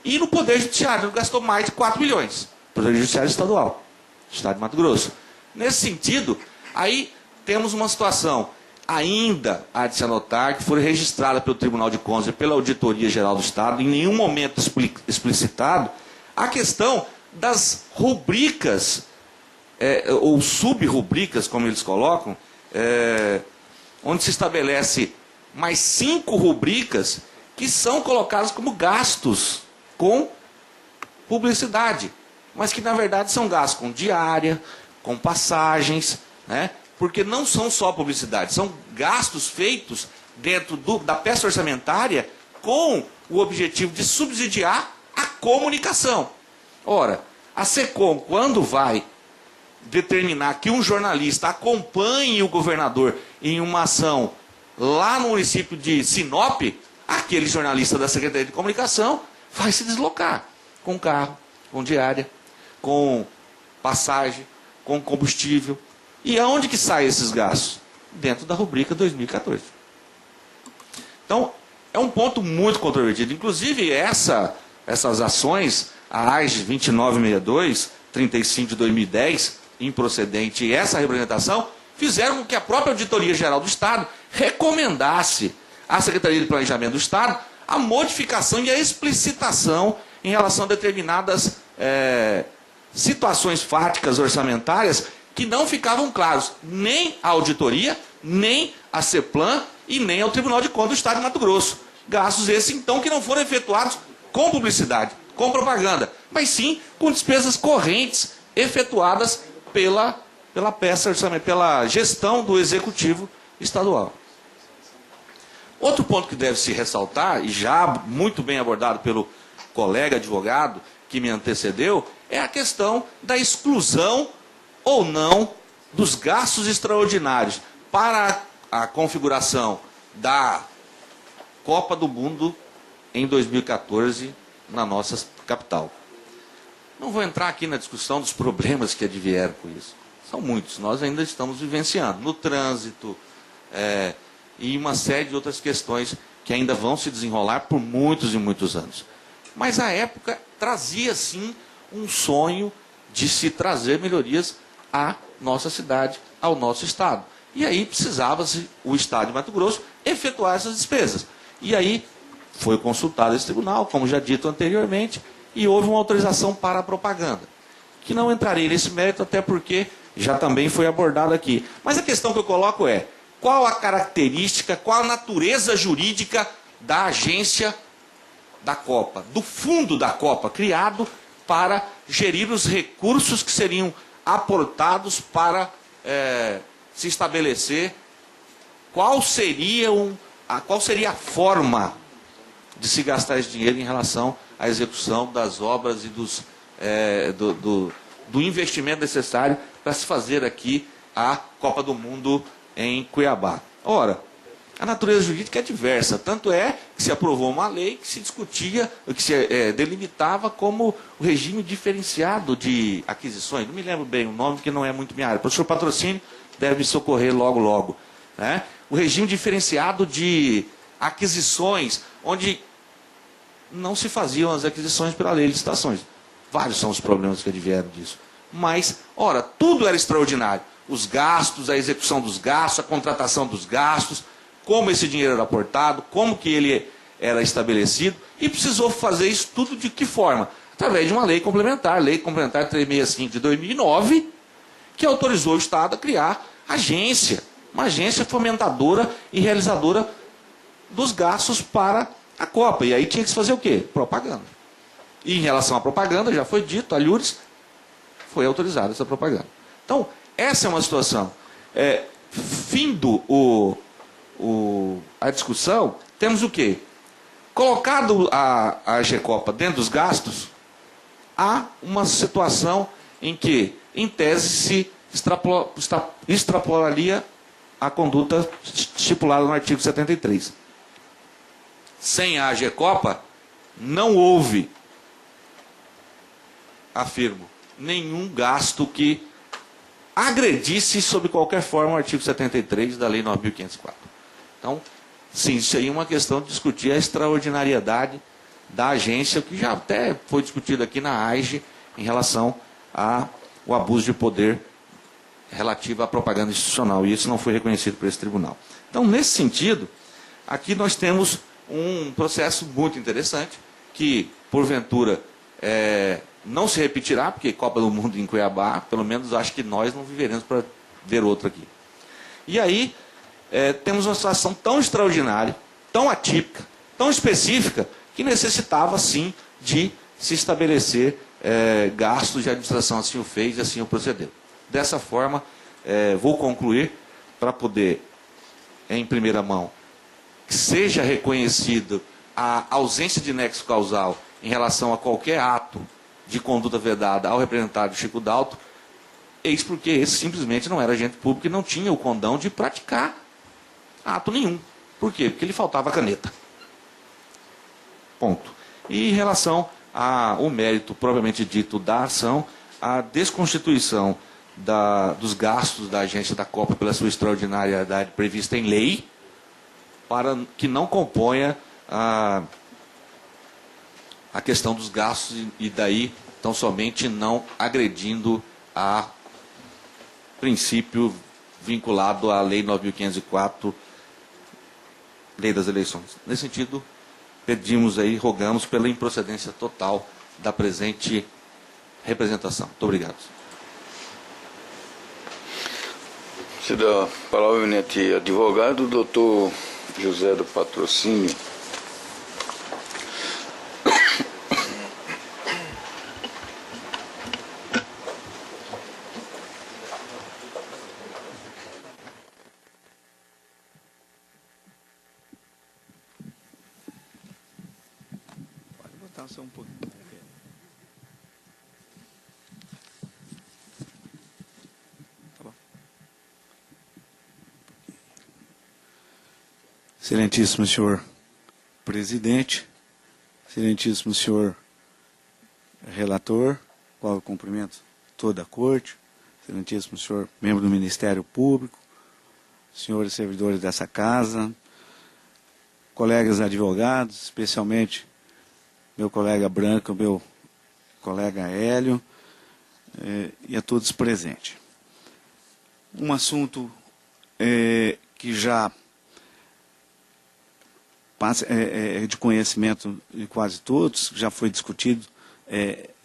e no Poder Judiciário, gastou mais de 4 milhões. Poder Judiciário Estadual, Estado de Mato Grosso. Nesse sentido, aí temos uma situação, ainda há de se anotar, que foi registrada pelo Tribunal de Contas e pela Auditoria Geral do Estado, em nenhum momento explicitado, a questão das rubricas, ou subrubricas, como eles colocam, onde se estabelece mais 5 rubricas que são colocadas como gastos com publicidade, mas que na verdade são gastos com diária, com passagens, né? Porque não são só publicidade, são gastos feitos dentro da peça orçamentária com o objetivo de subsidiar a comunicação. Ora, a SECOM, quando vai determinar que um jornalista acompanhe o governador em uma ação lá no município de Sinop, aquele jornalista da Secretaria de Comunicação vai se deslocar com carro, com diária, com passagem, com combustível. E aonde que saem esses gastos? Dentro da rubrica 2014. Então, é um ponto muito controvertido. Inclusive, essas ações, a AIGE 2962, 35 de 2010, improcedente, e essa representação, fizeram com que a própria Auditoria Geral do Estado recomendasse à Secretaria de Planejamento do Estado a modificação e a explicitação em relação a determinadas situações fáticas orçamentárias que não ficavam claros nem à auditoria, nem à CEPLAN e nem ao Tribunal de Contas do Estado de Mato Grosso. Gastos esses, então, que não foram efetuados com publicidade, com propaganda, mas sim com despesas correntes efetuadas pela peça orçamentária, pela gestão do Executivo Estadual. Outro ponto que deve se ressaltar, e já muito bem abordado pelo colega advogado que me antecedeu, é a questão da exclusão ou não dos gastos extraordinários para a configuração da Copa do Mundo em 2014 na nossa capital. Não vou entrar aqui na discussão dos problemas que advieram com isso. São muitos, nós ainda estamos vivenciando no trânsito e uma série de outras questões que ainda vão se desenrolar por muitos e muitos anos. Mas a época trazia sim um sonho de se trazer melhorias à nossa cidade, ao nosso estado. E aí precisava-se o Estado de Mato Grosso efetuar essas despesas. E aí foi consultado esse tribunal, como já dito anteriormente, e houve uma autorização para a propaganda, que não entrarei nesse mérito, até porque já também foi abordado aqui. Mas a questão que eu coloco é, qual a característica, qual a natureza jurídica da agência da Copa, do fundo da Copa, criado para gerir os recursos que seriam aportados para se estabelecer qual seria a forma de se gastar esse dinheiro em relação à execução das obras e do investimento necessário para se fazer aqui a Copa do Mundo em Cuiabá. Ora, a natureza jurídica é diversa, tanto é que se aprovou uma lei que se discutia, que se delimitava como o regime diferenciado de aquisições. Não me lembro bem o nome, porque não é muito minha área. O professor Patrocínio deve me socorrer logo, logo. Né? O regime diferenciado de aquisições, onde não se faziam as aquisições pela lei de licitações. Vários são os problemas que advieram disso. Mas, ora, tudo era extraordinário. Os gastos, a execução dos gastos, a contratação dos gastos, como esse dinheiro era aportado, como que ele era estabelecido, e precisou fazer isso tudo de que forma? Através de uma lei complementar, Lei Complementar 365 de 2009, que autorizou o Estado a criar uma agência fomentadora e realizadora dos gastos para a Copa. E aí tinha que se fazer o quê? Propaganda. E em relação à propaganda, já foi dito, a Lures, foi autorizada essa propaganda. Então, essa é uma situação. Findo a discussão, temos o quê? Colocado a Recopa dentro dos gastos, há uma situação em que, em tese, se extrapolaria a conduta estipulada no artigo 73. Sem a Recopa, não houve, afirmo, nenhum gasto que agredisse, sob qualquer forma, o artigo 73 da Lei 9.504. Então, sim, isso aí é uma questão de discutir a extraordinariedade da agência, que já até foi discutido aqui na AIGE em relação ao abuso de poder relativo à propaganda institucional, e isso não foi reconhecido por esse tribunal. Então, nesse sentido, aqui nós temos um processo muito interessante, que, porventura, não se repetirá, porque Copa do Mundo em Cuiabá, pelo menos acho que nós não viveremos para ver outra aqui. E aí, temos uma situação tão extraordinária, tão atípica, tão específica, que necessitava, sim, de se estabelecer gastos de administração, assim o fez e assim o procedeu. Dessa forma, vou concluir, para poder, em primeira mão, que seja reconhecido a ausência de nexo causal em relação a qualquer ato de conduta vedada ao representado Chico Dalto, eis porque esse simplesmente não era agente público e não tinha o condão de praticar ato nenhum. Por quê? Porque lhe faltava caneta. Ponto. E em relação ao mérito propriamente dito da ação, a desconstituição dos gastos da agência da Copa pela sua extraordinariedade prevista em lei, para que não componha a questão dos gastos e daí, tão somente não agredindo a princípio vinculado à Lei 9.504, Lei das Eleições. Nesse sentido, pedimos aí, rogamos pela improcedência total da presente representação. Muito obrigado. Se dá a palavra ao eminente advogado, doutor José do Patrocínio. Pode botar só um pouquinho. Tá bom. Excelentíssimo senhor presidente, excelentíssimo senhor relator, qual eu cumprimento toda a corte, excelentíssimo senhor membro do Ministério Público, senhores servidores dessa casa, colegas advogados, especialmente meu colega Branco, meu colega Hélio, e a todos presentes. Um assunto que já de conhecimento de quase todos, já foi discutido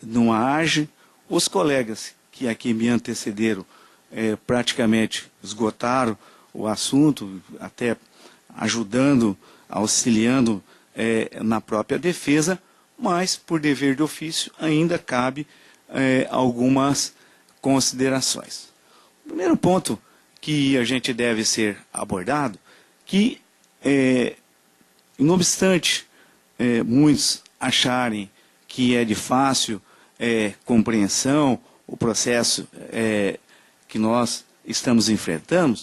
numa AGE. Os colegas que aqui me antecederam praticamente esgotaram o assunto, até ajudando, auxiliando na própria defesa, mas, por dever de ofício, ainda cabe algumas considerações. O primeiro ponto que a gente deve ser abordado, que, não obstante muitos acharem que é de fácil compreensão o processo que nós estamos enfrentando,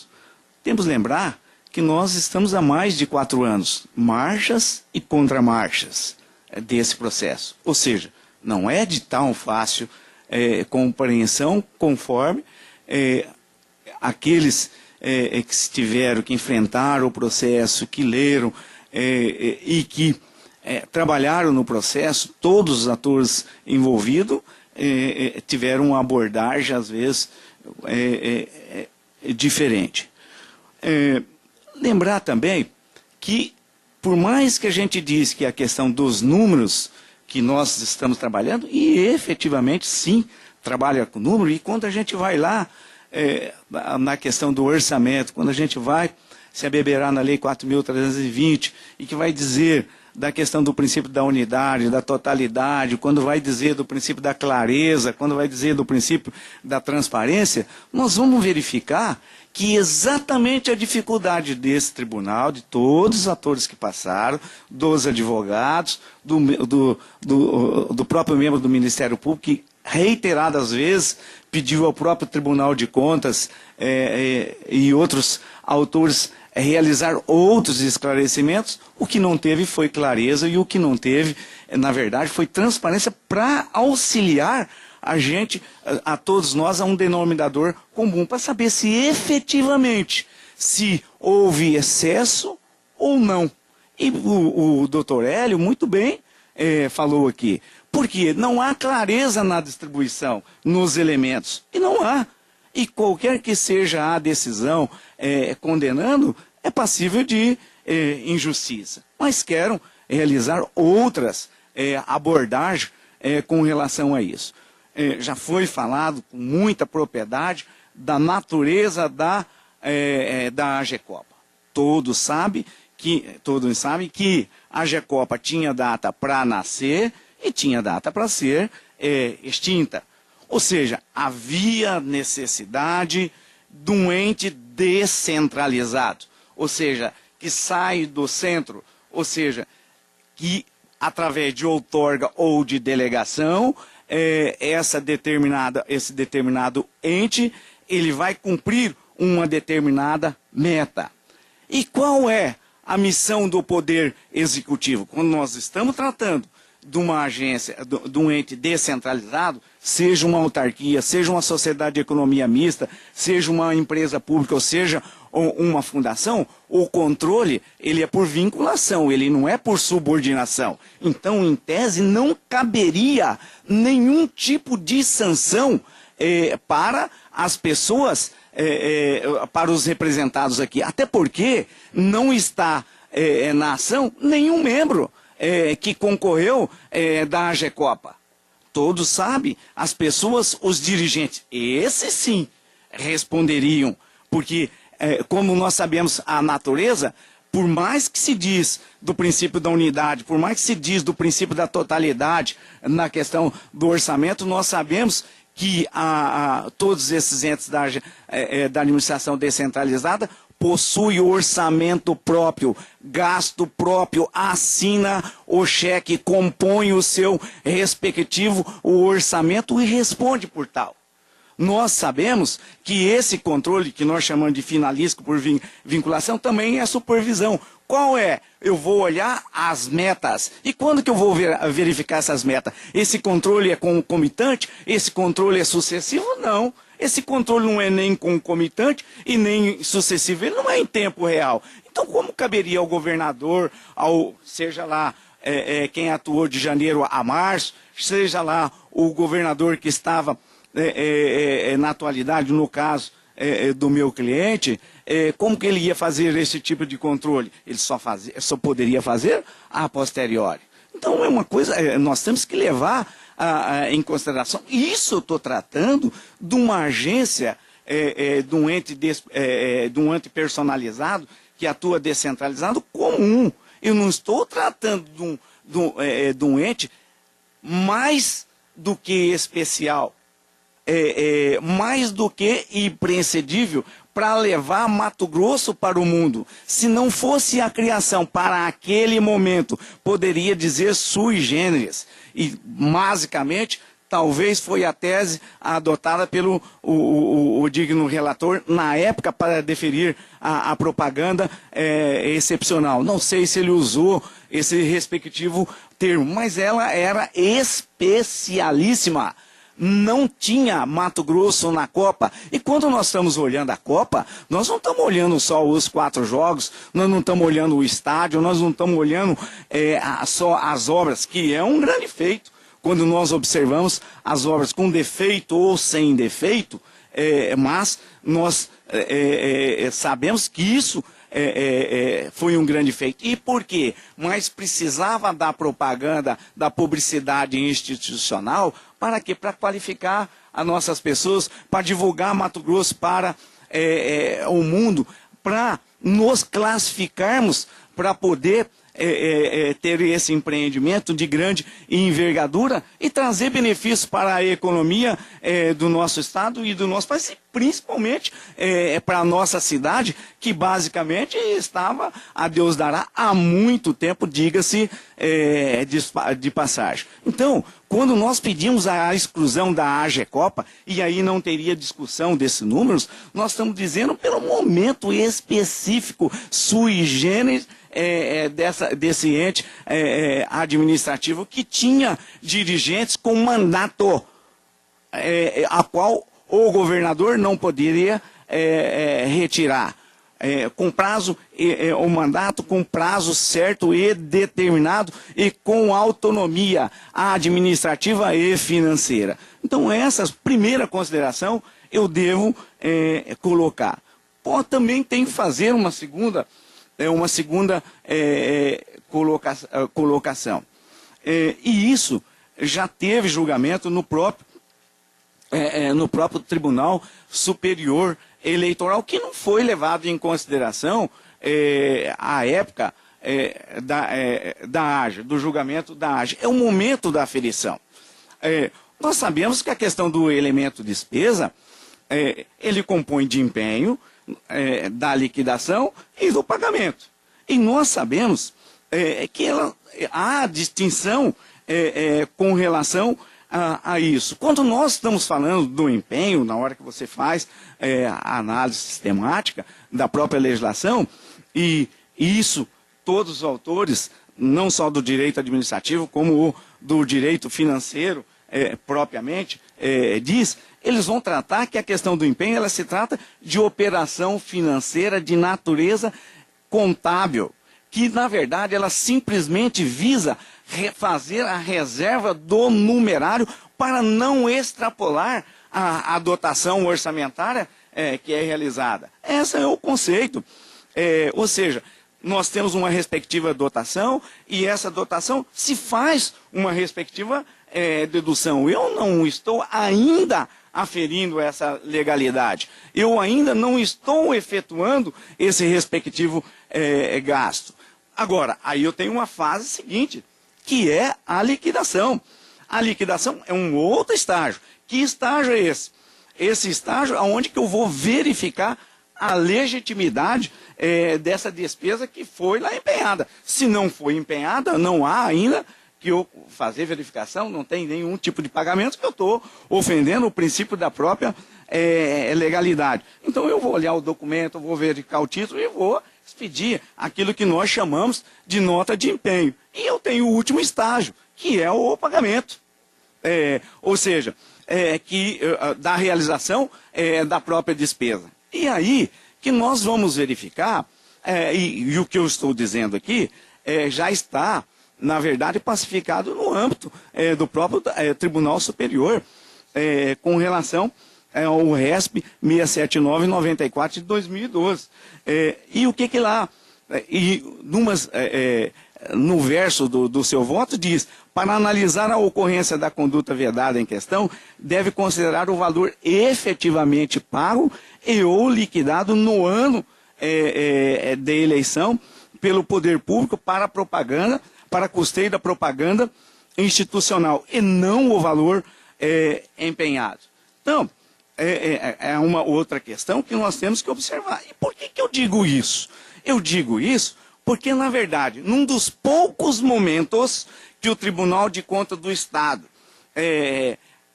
temos que lembrar que nós estamos há mais de 4 anos, marchas e contramarchas desse processo. Ou seja, não é de tão fácil compreensão conforme aqueles que tiveram, que enfrentaram o processo, que leram e que trabalharam no processo, todos os atores envolvidos tiveram uma abordagem, às vezes, diferente. Lembrar também que, por mais que a gente diz que a questão dos números que nós estamos trabalhando, e efetivamente, sim, trabalha com número, e quando a gente vai lá, na questão do orçamento, quando a gente vai se abeberar na Lei 4.320, e que vai dizer da questão do princípio da unidade, da totalidade, quando vai dizer do princípio da clareza, quando vai dizer do princípio da transparência, nós vamos verificar que exatamente a dificuldade desse tribunal, de todos os atores que passaram, dos advogados, do próprio membro do Ministério Público, que reiteradas vezes pediu ao próprio Tribunal de Contas e outros autores realizar outros esclarecimentos. O que não teve foi clareza, e o que não teve, na verdade, foi transparência para auxiliar a gente, a todos nós, a um denominador comum, para saber se efetivamente, se houve excesso ou não. E o doutor Hélio muito bem falou aqui, porque não há clareza na distribuição, nos elementos, e não há. E qualquer que seja a decisão condenando, é passível de injustiça. Mas quero realizar outras abordagens com relação a isso. Já foi falado com muita propriedade da natureza da AGECOPA. Todos sabem que a AGECOPA tinha data para nascer e tinha data para ser extinta. Ou seja, havia necessidade de um ente descentralizado, ou seja, que sai do centro, ou seja, que através de outorga ou de delegação, esse determinado ente, ele vai cumprir uma determinada meta. E qual é a missão do Poder Executivo? Quando nós estamos tratando de uma agência, de um ente descentralizado, seja uma autarquia, seja uma sociedade de economia mista, seja uma empresa pública, ou seja uma fundação, o controle, ele é por vinculação, ele não é por subordinação. Então, em tese, não caberia nenhum tipo de sanção para as pessoas, para os representados aqui. Até porque não está na ação nenhum membro que concorreu da AGECOPA. Todos sabem, as pessoas, os dirigentes, esses sim responderiam, porque, como nós sabemos a natureza, por mais que se diz do princípio da unidade, por mais que se diz do princípio da totalidade na questão do orçamento, nós sabemos que todos esses entes da administração descentralizada possui orçamento próprio, gasto próprio, assina o cheque, compõe o seu respectivo orçamento e responde por tal. Nós sabemos que esse controle, que nós chamamos de finalístico por vinculação, também é supervisão. Qual é? Eu vou olhar as metas. E quando que eu vou verificar essas metas? Esse controle é concomitante? Esse controle é sucessivo? Não. Esse controle não é nem concomitante e nem sucessivo, ele não é em tempo real. Então, como caberia ao governador, seja lá quem atuou de janeiro a março, seja lá o governador que estava na atualidade, no caso do meu cliente, como que ele ia fazer esse tipo de controle? Ele só poderia fazer a posteriori. Então, é uma coisa, nós temos que levar em consideração. Isso eu estou tratando de uma agência, de um ente personalizado que atua descentralizado comum. Eu não estou tratando de um ente mais do que especial, mais do que imprescindível para levar Mato Grosso para o mundo. Se não fosse a criação para aquele momento, poderia dizer sui generis. E, basicamente, talvez foi a tese adotada pelo o digno relator na época para deferir a propaganda excepcional. Não sei se ele usou esse respectivo termo, mas ela era especialíssima. Não tinha Mato Grosso na Copa. E quando nós estamos olhando a Copa, nós não estamos olhando só os 4 jogos, nós não estamos olhando o estádio, nós não estamos olhando só as obras, que é um grande feito. Quando nós observamos as obras com defeito ou sem defeito, mas nós sabemos que isso foi um grande feito. E por quê? Mas precisava da propaganda, da publicidade institucional, para quê? Para qualificar as nossas pessoas, para divulgar Mato Grosso para o mundo, para nos classificarmos, para poder ter esse empreendimento de grande envergadura e trazer benefícios para a economia do nosso estado e do nosso país, e principalmente para a nossa cidade, que basicamente estava, a Deus dará, há muito tempo, diga-se de passagem. Então, quando nós pedimos a exclusão da AGECOPA, e aí não teria discussão desses números, nós estamos dizendo pelo momento específico, sui generis, desse ente administrativo que tinha dirigentes com mandato, a qual o governador não poderia retirar. Com prazo, o mandato com prazo certo e determinado e com autonomia administrativa e financeira. Então, essa primeira consideração eu devo colocar. Também tem que fazer uma segunda colocação. E isso já teve julgamento no próprio Tribunal Superior Eleitoral, que não foi levado em consideração à época da AGE, do julgamento da AGE. É o momento da aferição. Nós sabemos que a questão do elemento despesa, ele compõe de empenho, da liquidação e do pagamento. E nós sabemos que há distinção com relação a isso. Quando nós estamos falando do empenho, na hora que você faz a análise sistemática da própria legislação, e isso todos os autores, não só do direito administrativo, como do direito financeiro propriamente, diz, eles vão tratar que a questão do empenho, ela se trata de operação financeira de natureza contábil, que na verdade ela simplesmente visa fazer a reserva do numerário para não extrapolar a dotação orçamentária que é realizada. Esse é o conceito. Ou seja, nós temos uma respectiva dotação e essa dotação se faz uma respectiva dedução. Eu não estou ainda aferindo essa legalidade. Eu ainda não estou efetuando esse respectivo gasto. Agora, aí eu tenho uma fase seguinte, que é a liquidação. A liquidação é um outro estágio. Que estágio é esse? Esse estágio é onde que eu vou verificar a legitimidade dessa despesa que foi lá empenhada. Se não foi empenhada, não há ainda que eu fazer verificação, não tem nenhum tipo de pagamento, que eu estou ofendendo o princípio da própria legalidade. Então eu vou olhar o documento, vou verificar o título e vou expedir aquilo que nós chamamos de nota de empenho. E eu tenho o último estágio, que é o pagamento. Ou seja, da realização da própria despesa. E aí que nós vamos verificar, e o que eu estou dizendo aqui, já está, na verdade, pacificado no âmbito do próprio Tribunal Superior, com relação ao RESP 679/94 de 2012. E o que lá, no verso do seu voto diz, para analisar a ocorrência da conduta vedada em questão, deve considerar o valor efetivamente pago e ou liquidado no ano de eleição pelo poder público para a propaganda, para custeio da propaganda institucional, e não o valor empenhado. Então, é uma outra questão que nós temos que observar. E por que eu digo isso? Eu digo isso porque, na verdade, num dos poucos momentos que o Tribunal de Contas do Estado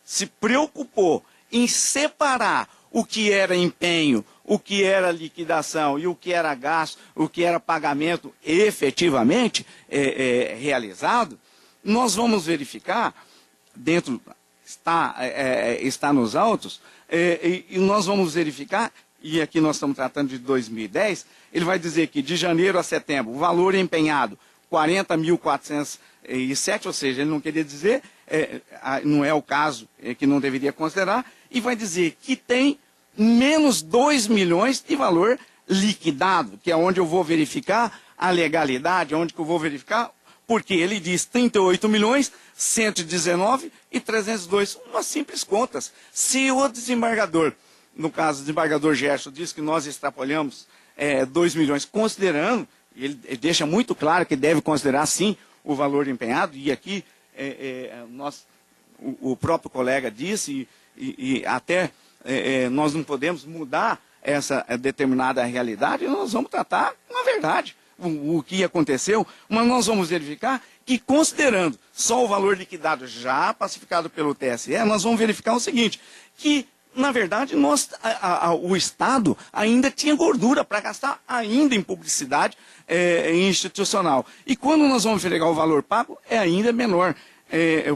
se preocupou em separar o que era empenho, o que era liquidação e o que era gasto, o que era pagamento efetivamente realizado, nós vamos verificar, está nos autos, e nós vamos verificar, e aqui nós estamos tratando de 2010, ele vai dizer que de janeiro a setembro, o valor empenhado, 40.407, ou seja, ele não queria dizer, não é o caso que não deveria considerar, e vai dizer que tem menos 2 milhões de valor liquidado, que é onde eu vou verificar a legalidade, onde que eu vou verificar, porque ele diz 38 milhões, 119 e 302, umas simples contas. Se o desembargador, no caso o desembargador Gerson, diz que nós extrapolhamos 2 milhões, considerando, ele deixa muito claro que deve considerar sim o valor empenhado, e aqui o próprio colega disse, e até nós não podemos mudar essa determinada realidade, nós vamos tratar na verdade o que aconteceu, mas nós vamos verificar que, considerando só o valor liquidado já pacificado pelo TSE, nós vamos verificar o seguinte, que, na verdade, o Estado ainda tinha gordura para gastar ainda em publicidade institucional. E quando nós vamos verificar o valor pago, é ainda menor,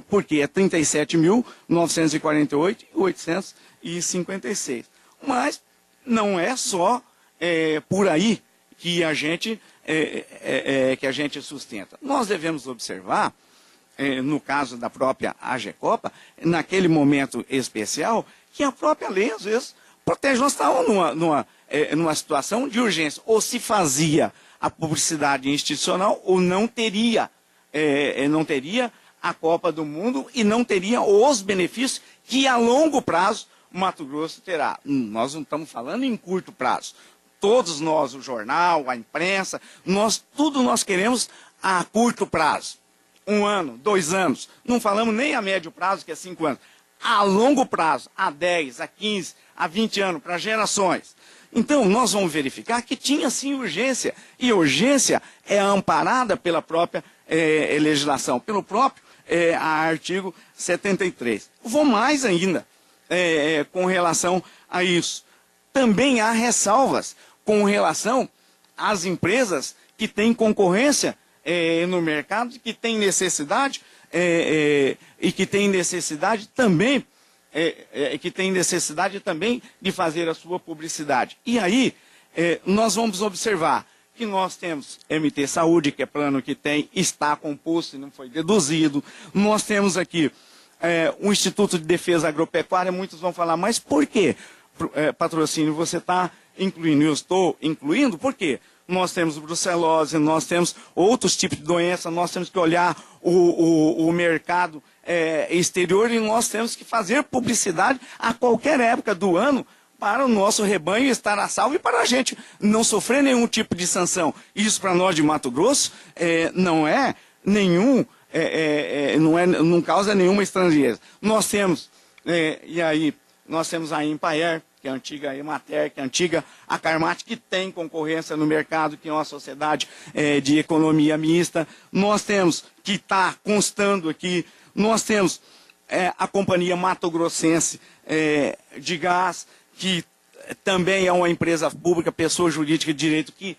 porque é 37.948,856. Mas não é só por aí que a gente sustenta. Nós devemos observar, no caso da própria AGECOPA, naquele momento especial, que a própria lei, às vezes, protege. Nós estávamos numa situação de urgência. Ou se fazia a publicidade institucional, ou não teria a Copa do Mundo e não teria os benefícios que, a longo prazo, Mato Grosso terá. Nós não estamos falando em curto prazo. Todos nós, o jornal, a imprensa, tudo nós queremos a curto prazo. 1 ano, 2 anos. Não falamos nem a médio prazo, que é 5 anos. A longo prazo, a 10, a 15, a 20 anos, para gerações. Então, nós vamos verificar que tinha sim urgência. E urgência é amparada pela própria legislação, pelo próprio artigo 73. Vou mais ainda com relação a isso. Também há ressalvas com relação às empresas que têm concorrência no mercado, que têm necessidade e que têm necessidade também de fazer a sua publicidade. E aí nós vamos observar que nós temos MT Saúde, que é plano que está composto e não foi deduzido. Nós temos aqui o Instituto de Defesa Agropecuária. Muitos vão falar, mas por quê? Patrocínio você está incluindo, eu estou incluindo, por quê? Nós temos brucelose, nós temos outros tipos de doença, nós temos que olhar o mercado exterior e nós temos que fazer publicidade a qualquer época do ano para o nosso rebanho estar a salvo e para a gente não sofrer nenhum tipo de sanção. Isso para nós de Mato Grosso não é nenhum, não causa nenhuma estrangeira. Nós temos, nós temos a Impaer, que é a antiga Emater, que é a antiga Acarmate, que tem concorrência no mercado, que é uma sociedade de economia mista. Nós temos, que está constando aqui, nós temos a Companhia Mato Grossense de Gás, que também é uma empresa pública, pessoa jurídica de direito, que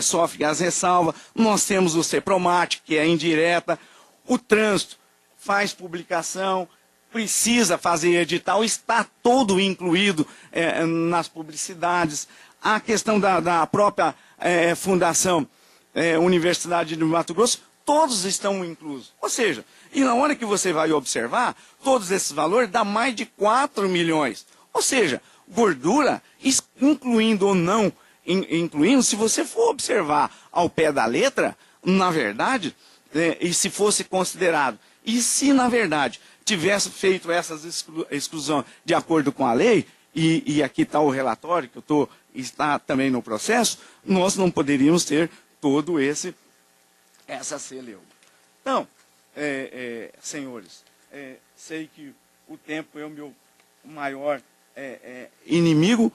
sofre as ressalvas. Nós temos o CEPROMAT, que é indireta. O trânsito faz publicação, precisa fazer edital, está todo incluído nas publicidades. A questão da própria Fundação Universidade do Mato Grosso, todos estão inclusos. Ou seja, e na hora que você vai observar, todos esses valores dá mais de 4 milhões. Ou seja, gordura, incluindo ou não incluindo, se você for observar ao pé da letra, na verdade, e se fosse considerado, e se na verdade tivesse feito essas exclusões de acordo com a lei, e aqui está o relatório, que está também no processo, nós não poderíamos ter todo essa celeuma. Então, senhores, sei que o tempo é o meu maior inimigo,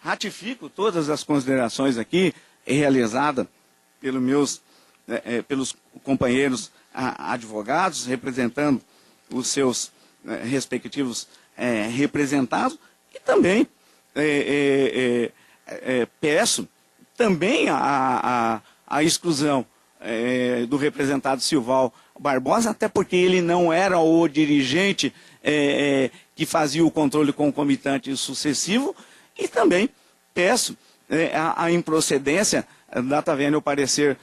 ratifico todas as considerações aqui realizadas pelos companheiros advogados, representando os seus respectivos representados, e também peço também a exclusão do representado Silval Barbosa, até porque ele não era o dirigente que fazia o controle concomitante e sucessivo, e também peço a improcedência, data vendo o parecer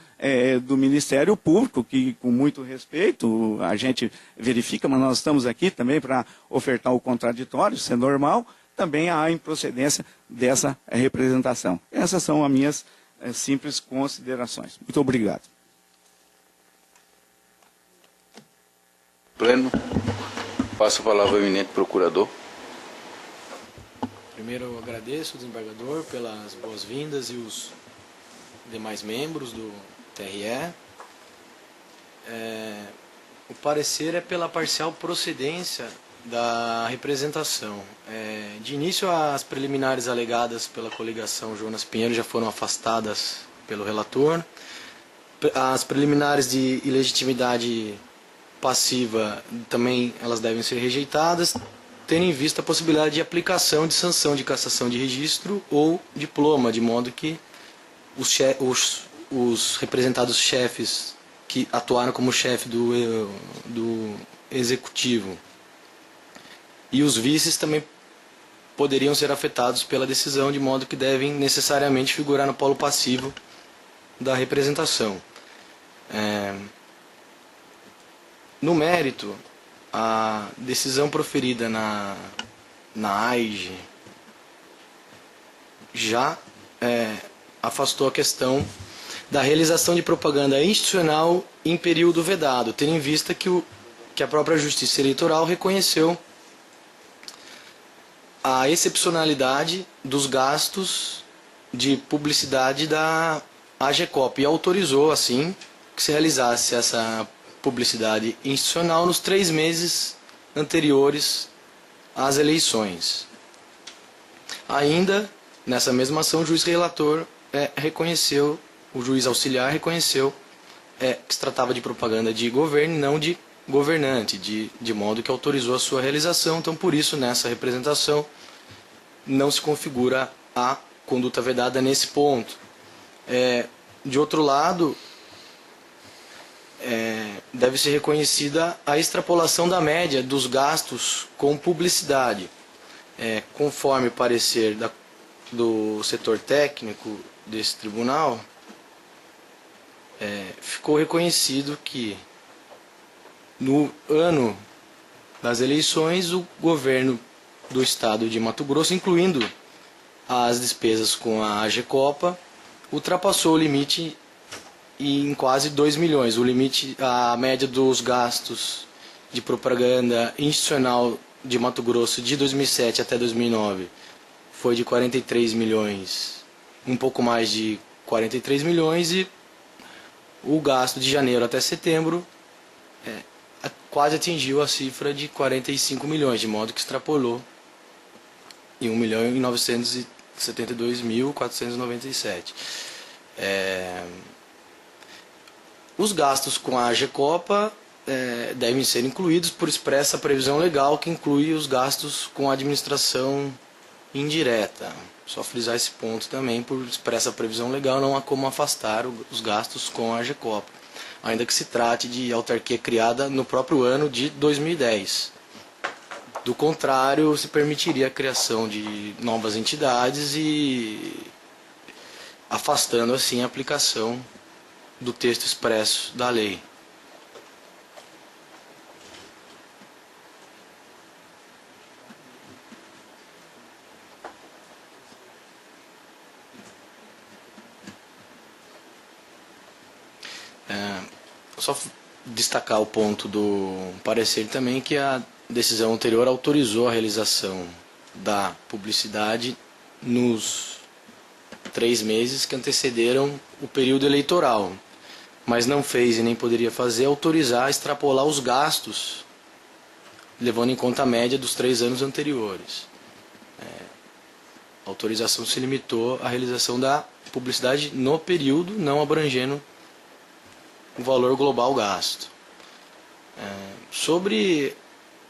do Ministério Público, que com muito respeito a gente verifica, mas nós estamos aqui também para ofertar o contraditório, isso é normal, também a improcedência dessa representação. Essas são as minhas simples considerações. Muito obrigado. Pleno. Passo a palavra ao eminente procurador. Primeiro, eu agradeço ao desembargador pelas boas-vindas e os demais membros do TRE. O parecer é pela parcial procedência da representação. De início, as preliminares alegadas pela coligação Jonas Pinheiro já foram afastadas pelo relator. As preliminares de ilegitimidade passiva também elas devem ser rejeitadas, tendo em vista a possibilidade de aplicação de sanção de cassação de registro ou diploma, de modo que os representados chefes que atuaram como chefe do executivo e os vices também poderiam ser afetados pela decisão, de modo que devem necessariamente figurar no polo passivo da representação. No mérito, a decisão proferida na AIGE já afastou a questão da realização de propaganda institucional em período vedado, tendo em vista que a própria Justiça Eleitoral reconheceu a excepcionalidade dos gastos de publicidade da AGECOP e autorizou, assim, que se realizasse essa publicidade institucional nos 3 meses anteriores às eleições. Ainda, nessa mesma ação, o juiz relator o juiz auxiliar reconheceu que se tratava de propaganda de governo e não de governante, de modo que autorizou a sua realização. Então, por isso, nessa representação, não se configura a conduta vedada nesse ponto. De outro lado, deve ser reconhecida a extrapolação da média dos gastos com publicidade. Conforme o parecer do setor técnico desse tribunal, ficou reconhecido que no ano das eleições o governo do estado de Mato Grosso, incluindo as despesas com a AGECOPA, ultrapassou o limite em quase 2 milhões. A média dos gastos de propaganda institucional de Mato Grosso de 2007 até 2009 foi de 43 milhões, um pouco mais de 43 milhões, e o gasto de janeiro até setembro quase atingiu a cifra de 45 milhões, de modo que extrapolou em 1.972.497. Os gastos com a AGECOPA devem ser incluídos por expressa previsão legal, que inclui os gastos com a administração indireta. Só frisar esse ponto também, por expressa previsão legal, não há como afastar os gastos com a AGECOPA, ainda que se trate de autarquia criada no próprio ano de 2010. Do contrário, se permitiria a criação de novas entidades e afastando assim a aplicação do texto expresso da lei. Só destacar o ponto do parecer também, que a decisão anterior autorizou a realização da publicidade nos 3 meses que antecederam o período eleitoral, mas não fez e nem poderia fazer autorizar, extrapolar os gastos levando em conta a média dos 3 anos anteriores. A autorização se limitou à realização da publicidade no período, não abrangendo o valor global gasto. Sobre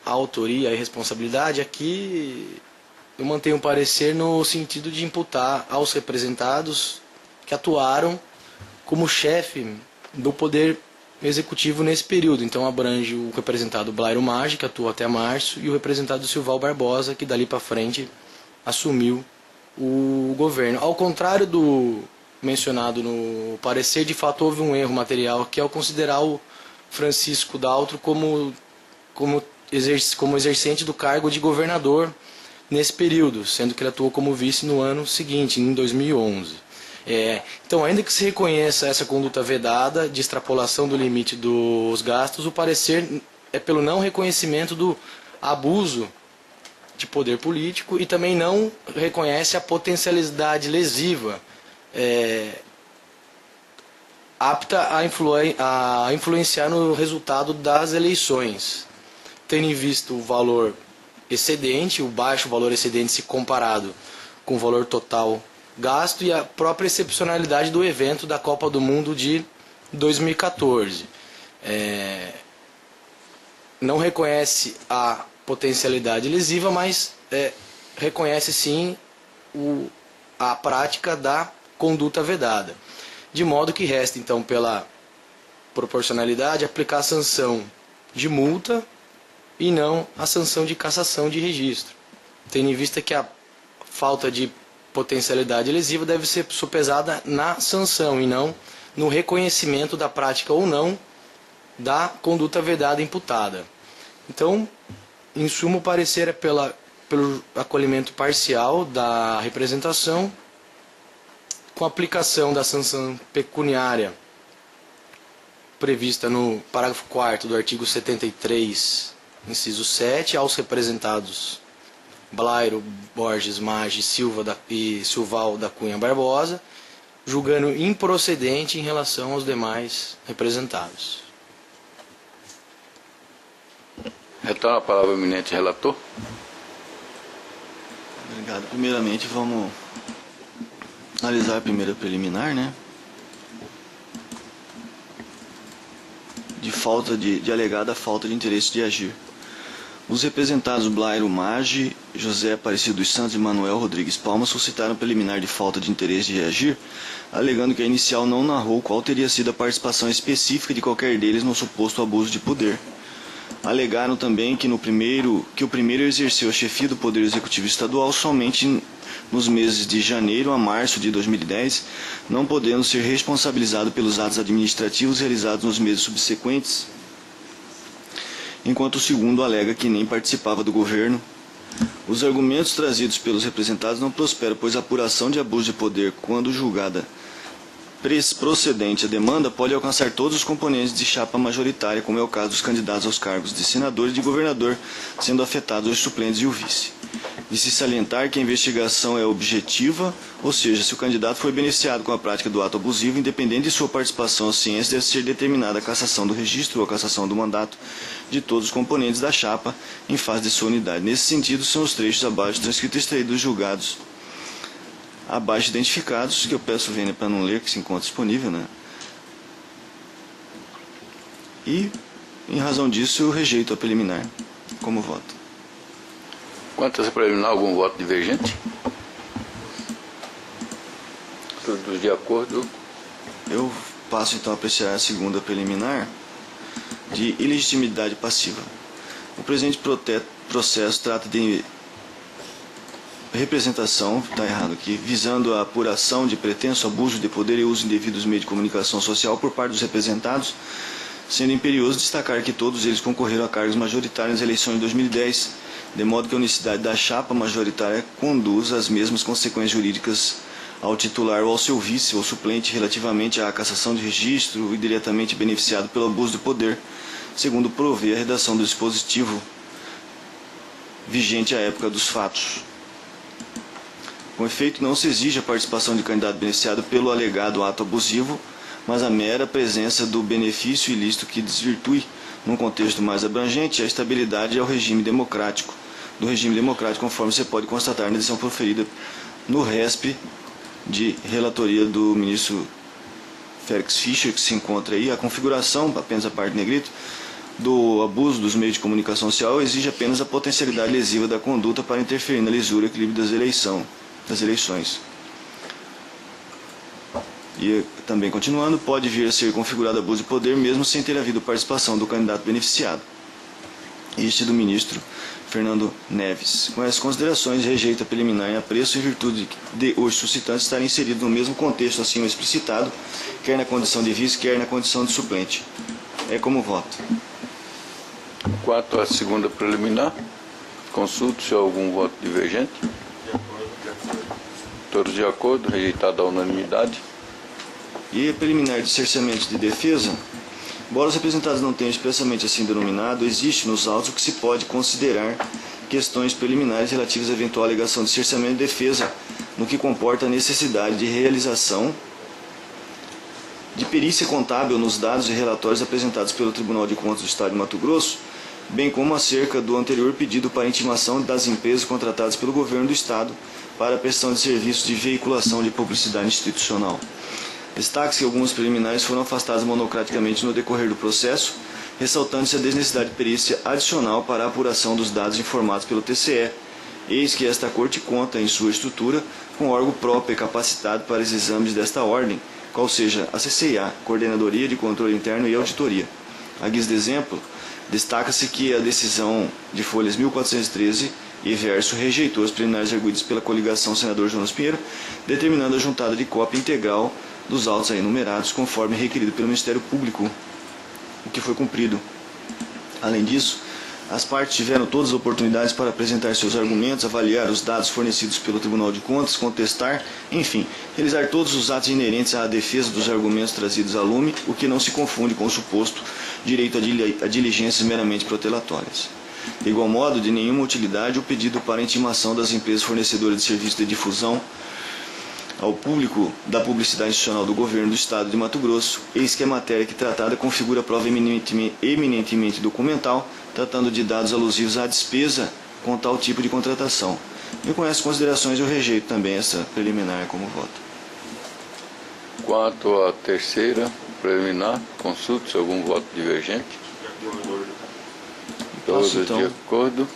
a autoria e responsabilidade, aqui eu mantenho um parecer no sentido de imputar aos representados que atuaram como chefe do Poder Executivo nesse período. Então abrange o representado Blairo Maggi, que atuou até março, e o representado Silval Barbosa, que dali para frente assumiu o governo. Ao contrário do mencionado no parecer, de fato houve um erro material, que é ao considerar o Francisco Daltro como exercente do cargo de governador nesse período, sendo que ele atuou como vice no ano seguinte, em 2011. Então, ainda que se reconheça essa conduta vedada de extrapolação do limite dos gastos, o parecer é pelo não reconhecimento do abuso de poder político e também não reconhece a potencialidade lesiva apta a influenciar no resultado das eleições, tendo em vista o valor excedente, o baixo valor excedente se comparado com o valor total gasto e a própria excepcionalidade do evento da Copa do Mundo de 2014. Não reconhece a potencialidade lesiva, mas reconhece sim a prática da conduta vedada. De modo que resta, então, pela proporcionalidade, aplicar a sanção de multa e não a sanção de cassação de registro, tendo em vista que a falta de potencialidade lesiva deve ser sopesada na sanção e não no reconhecimento da prática ou não da conduta vedada imputada. Então, em suma, o parecer é pelo acolhimento parcial da representação, com aplicação da sanção pecuniária prevista no parágrafo 4º do artigo 73, inciso 7, aos representados Blairo, Borges, Maggi, e Silval da Cunha Barbosa, julgando improcedente em relação aos demais representados. Retorna a palavra ao eminente relator. Obrigado. Primeiramente, vamos analisar a primeira preliminar, né? De alegada falta de interesse de agir. Os representados Blairo Maggi, José Aparecido dos Santos e Manuel Rodrigues Palma suscitaram preliminar de falta de interesse de agir, alegando que a inicial não narrou qual teria sido a participação específica de qualquer deles no suposto abuso de poder. Alegaram também que o primeiro exerceu a chefia do Poder Executivo Estadual somente nos meses de janeiro a março de 2010, não podendo ser responsabilizado pelos atos administrativos realizados nos meses subsequentes, enquanto o segundo alega que nem participava do governo. Os argumentos trazidos pelos representados não prosperam, pois a apuração de abuso de poder, quando julgada procedente a demanda, pode alcançar todos os componentes de chapa majoritária, como é o caso dos candidatos aos cargos de senador e de governador, sendo afetados os suplentes e o vice. De se salientar que a investigação é objetiva, ou seja, se o candidato foi beneficiado com a prática do ato abusivo, independente de sua participação ou ciência, deve ser determinada a cassação do registro ou a cassação do mandato de todos os componentes da chapa em fase de sua unidade. Nesse sentido, são os trechos abaixo transcritos extraídos dos julgados abaixo identificados, que eu peço vênia para não ler, que se encontra disponível, né? E, em razão disso, eu rejeito a preliminar como voto. Quanto a essa preliminar, algum voto divergente? Todos de acordo? Eu passo então a apreciar a segunda preliminar de ilegitimidade passiva. O presente processo trata de representação, está errado aqui, visando a apuração de pretenso abuso de poder e uso indevido dos meios de comunicação social por parte dos representados, sendo imperioso destacar que todos eles concorreram a cargos majoritários nas eleições de 2010, de modo que a unicidade da chapa majoritária conduz às mesmas consequências jurídicas ao titular ou ao seu vice ou suplente relativamente à cassação de registro e diretamente beneficiado pelo abuso de poder, segundo provê a redação do dispositivo vigente à época dos fatos. Com efeito, não se exige a participação de candidato beneficiado pelo alegado ato abusivo, mas a mera presença do benefício ilícito que desvirtue num contexto mais abrangente, a estabilidade é o regime democrático, conforme você pode constatar na decisão proferida no RESP de relatoria do ministro Félix Fischer, que se encontra aí. A configuração, apenas a parte negrito, do abuso dos meios de comunicação social exige apenas a potencialidade lesiva da conduta para interferir na lisura e equilíbrio das eleições. E também continuando, pode vir a ser configurado abuso de poder mesmo sem ter havido participação do candidato beneficiado. Este do ministro Fernando Neves. Com essas considerações, rejeita preliminar em apreço em virtude de os suscitantes estarem inseridos no mesmo contexto acima explicitado, quer na condição de vice, quer na condição de suplente. É como voto. Quanto à segunda preliminar, consulto se há algum voto divergente. Todos de acordo, rejeitada a unanimidade. E a preliminar de cerceamento de defesa, embora os representados não tenham expressamente assim denominado, existe nos autos o que se pode considerar questões preliminares relativas à eventual alegação de cerceamento de defesa, no que comporta a necessidade de realização de perícia contábil nos dados e relatórios apresentados pelo Tribunal de Contas do Estado de Mato Grosso, bem como acerca do anterior pedido para intimação das empresas contratadas pelo governo do Estado para a prestação de serviços de veiculação de publicidade institucional. Destaque-se que alguns preliminares foram afastados monocraticamente no decorrer do processo, ressaltando-se a desnecessidade de perícia adicional para a apuração dos dados informados pelo TCE, eis que esta Corte conta, em sua estrutura, com órgão próprio e capacitado para os exames desta ordem, qual seja a CCIA, Coordenadoria de Controle Interno e Auditoria. A guisa de exemplo, destaca-se que a decisão de folhas 1413 e verso rejeitou as preliminares arguidas pela coligação senador Jonas Pinheiro, determinando a juntada de cópia integral dos autos aí numerados, conforme requerido pelo Ministério Público, o que foi cumprido. Além disso, as partes tiveram todas as oportunidades para apresentar seus argumentos, avaliar os dados fornecidos pelo Tribunal de Contas, contestar, enfim, realizar todos os atos inerentes à defesa dos argumentos trazidos a lume, o que não se confunde com o suposto direito a diligências meramente protelatórias. De igual modo, de nenhuma utilidade o pedido para intimação das empresas fornecedoras de serviços de difusão ao público da publicidade institucional do governo do Estado de Mato Grosso, eis que a matéria que tratada configura prova eminentemente documental, tratando de dados alusivos à despesa com tal tipo de contratação. E com essas considerações eu rejeito também essa preliminar como voto. Quanto à terceira preliminar, consulto se há algum voto divergente. Todos Passo, então, de acordo.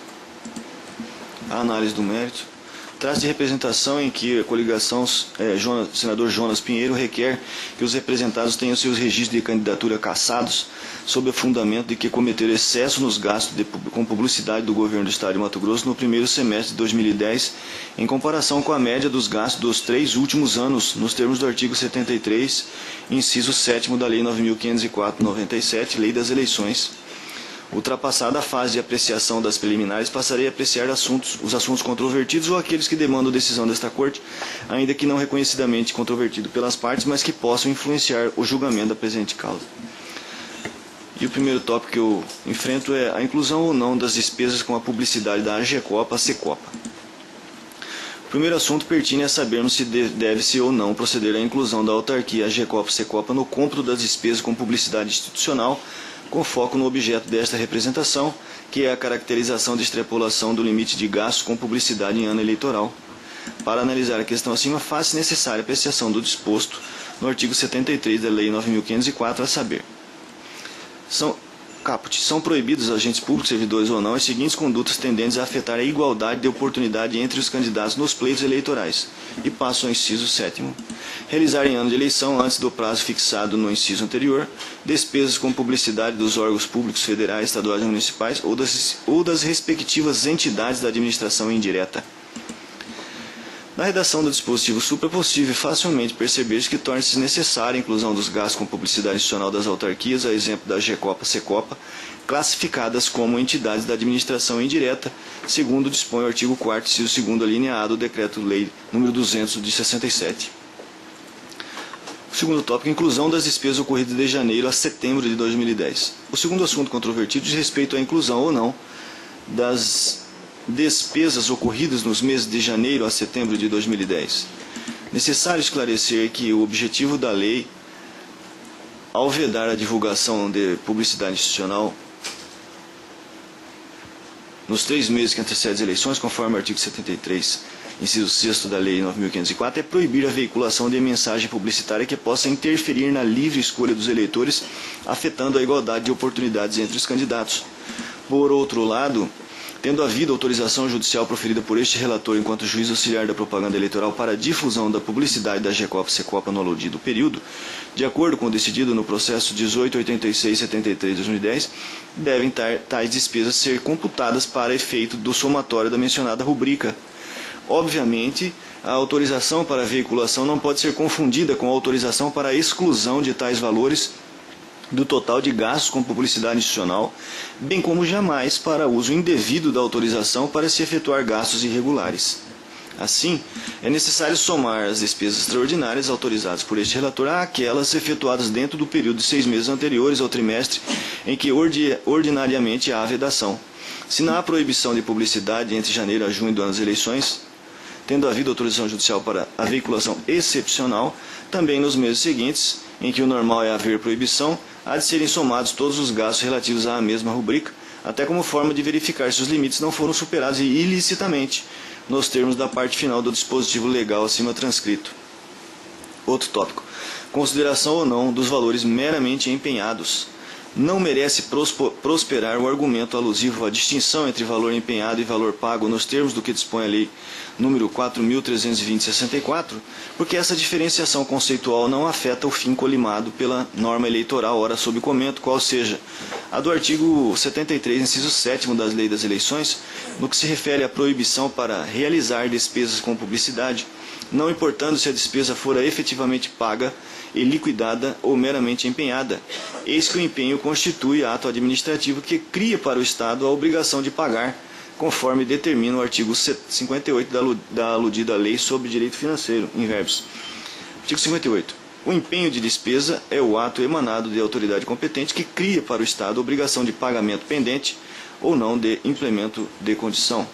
a análise do mérito. Trata-se de representação em que a coligação senador Jonas Pinheiro requer que os representados tenham seus registros de candidatura cassados sob o fundamento de que cometeram excesso nos gastos com publicidade do governo do Estado de Mato Grosso no primeiro semestre de 2010, em comparação com a média dos gastos dos 3 últimos anos, nos termos do artigo 73, inciso 7º da Lei 9.504/97, Lei das Eleições. Ultrapassada a fase de apreciação das preliminares, passarei a apreciar os assuntos controvertidos ou aqueles que demandam decisão desta Corte, ainda que não reconhecidamente controvertido pelas partes, mas que possam influenciar o julgamento da presente causa. E o primeiro tópico que eu enfrento é a inclusão ou não das despesas com a publicidade da AGECOPA, SECOPA. O primeiro assunto pertinente é sabermos se deve-se ou não proceder à inclusão da autarquia AGECOPA, SECOPA no cômputo das despesas com publicidade institucional, com foco no objeto desta representação, que é a caracterização de extrapolação do limite de gastos com publicidade em ano eleitoral. Para analisar a questão acima, faz-se necessária a apreciação do disposto no artigo 73 da Lei 9.504, a saber: são proibidos agentes públicos, servidores ou não, as seguintes condutas tendentes a afetar a igualdade de oportunidade entre os candidatos nos pleitos eleitorais. E passo ao inciso 7º. Realizar em ano de eleição, antes do prazo fixado no inciso anterior, despesas com publicidade dos órgãos públicos federais, estaduais e municipais ou das respectivas entidades da administração indireta. Na redação do dispositivo supra é possível facilmente perceber-se que torna-se necessária a inclusão dos gastos com publicidade institucional das autarquias, a exemplo da AGECOPA, SECOPA, classificadas como entidades da administração indireta, segundo dispõe o artigo 4º, inciso 2º, linha A do Decreto-Lei nº 200 de 67. O segundo tópico, inclusão das despesas ocorridas de janeiro a setembro de 2010. O segundo assunto controvertido diz respeito à inclusão ou não das despesas ocorridas nos meses de janeiro a setembro de 2010. Necessário esclarecer que o objetivo da lei, ao vedar a divulgação de publicidade institucional nos 3 meses que antecedem as eleições, conforme o artigo 73, inciso 6º da Lei 9.504, é proibir a veiculação de mensagem publicitária que possa interferir na livre escolha dos eleitores, afetando a igualdade de oportunidades entre os candidatos. Por outro lado, tendo havido autorização judicial proferida por este relator enquanto juiz auxiliar da propaganda eleitoral para a difusão da publicidade da GECOPA-SECOPA no aludido período, de acordo com o decidido no processo 1886-73/2010, devem tais despesas ser computadas para efeito do somatório da mencionada rubrica. Obviamente, a autorização para a veiculação não pode ser confundida com a autorização para a exclusão de tais valores do total de gastos com publicidade institucional, bem como jamais para uso indevido da autorização para se efetuar gastos irregulares. Assim, é necessário somar as despesas extraordinárias autorizadas por este relator àquelas efetuadas dentro do período de 6 meses anteriores ao trimestre em que ordinariamente há vedação. Se não há proibição de publicidade entre janeiro a junho do ano das eleições, tendo havido autorização judicial para a veiculação excepcional, também nos meses seguintes, em que o normal é haver proibição, há de serem somados todos os gastos relativos à mesma rubrica, até como forma de verificar se os limites não foram superados ilicitamente, nos termos da parte final do dispositivo legal acima transcrito. Outro tópico. Consideração ou não dos valores meramente empenhados. Não merece prosperar o argumento alusivo à distinção entre valor empenhado e valor pago nos termos do que dispõe a Lei número 4.320/64, porque essa diferenciação conceitual não afeta o fim colimado pela norma eleitoral ora sob comento, qual seja a do artigo 73, inciso 7º das Leis das Eleições, no que se refere à proibição para realizar despesas com publicidade, não importando se a despesa fora efetivamente paga e liquidada ou meramente empenhada. Eis que o empenho constitui ato administrativo que cria para o Estado a obrigação de pagar, conforme determina o artigo 58 da aludida Lei sobre Direito Financeiro, em verbos. Artigo 58. O empenho de despesa é o ato emanado de autoridade competente que cria para o Estado a obrigação de pagamento pendente ou não de implemento de condição.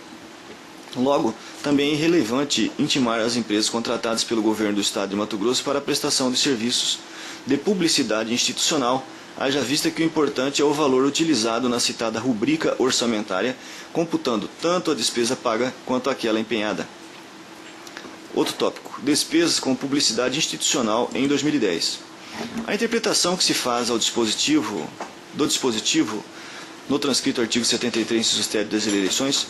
Logo, também é irrelevante intimar as empresas contratadas pelo governo do Estado de Mato Grosso para a prestação de serviços de publicidade institucional, haja vista que o importante é o valor utilizado na citada rubrica orçamentária, computando tanto a despesa paga quanto aquela empenhada. Outro tópico. Despesas com publicidade institucional em 2010. A interpretação que se faz do dispositivo no transcrito artigo 73, inciso 7 das eleições,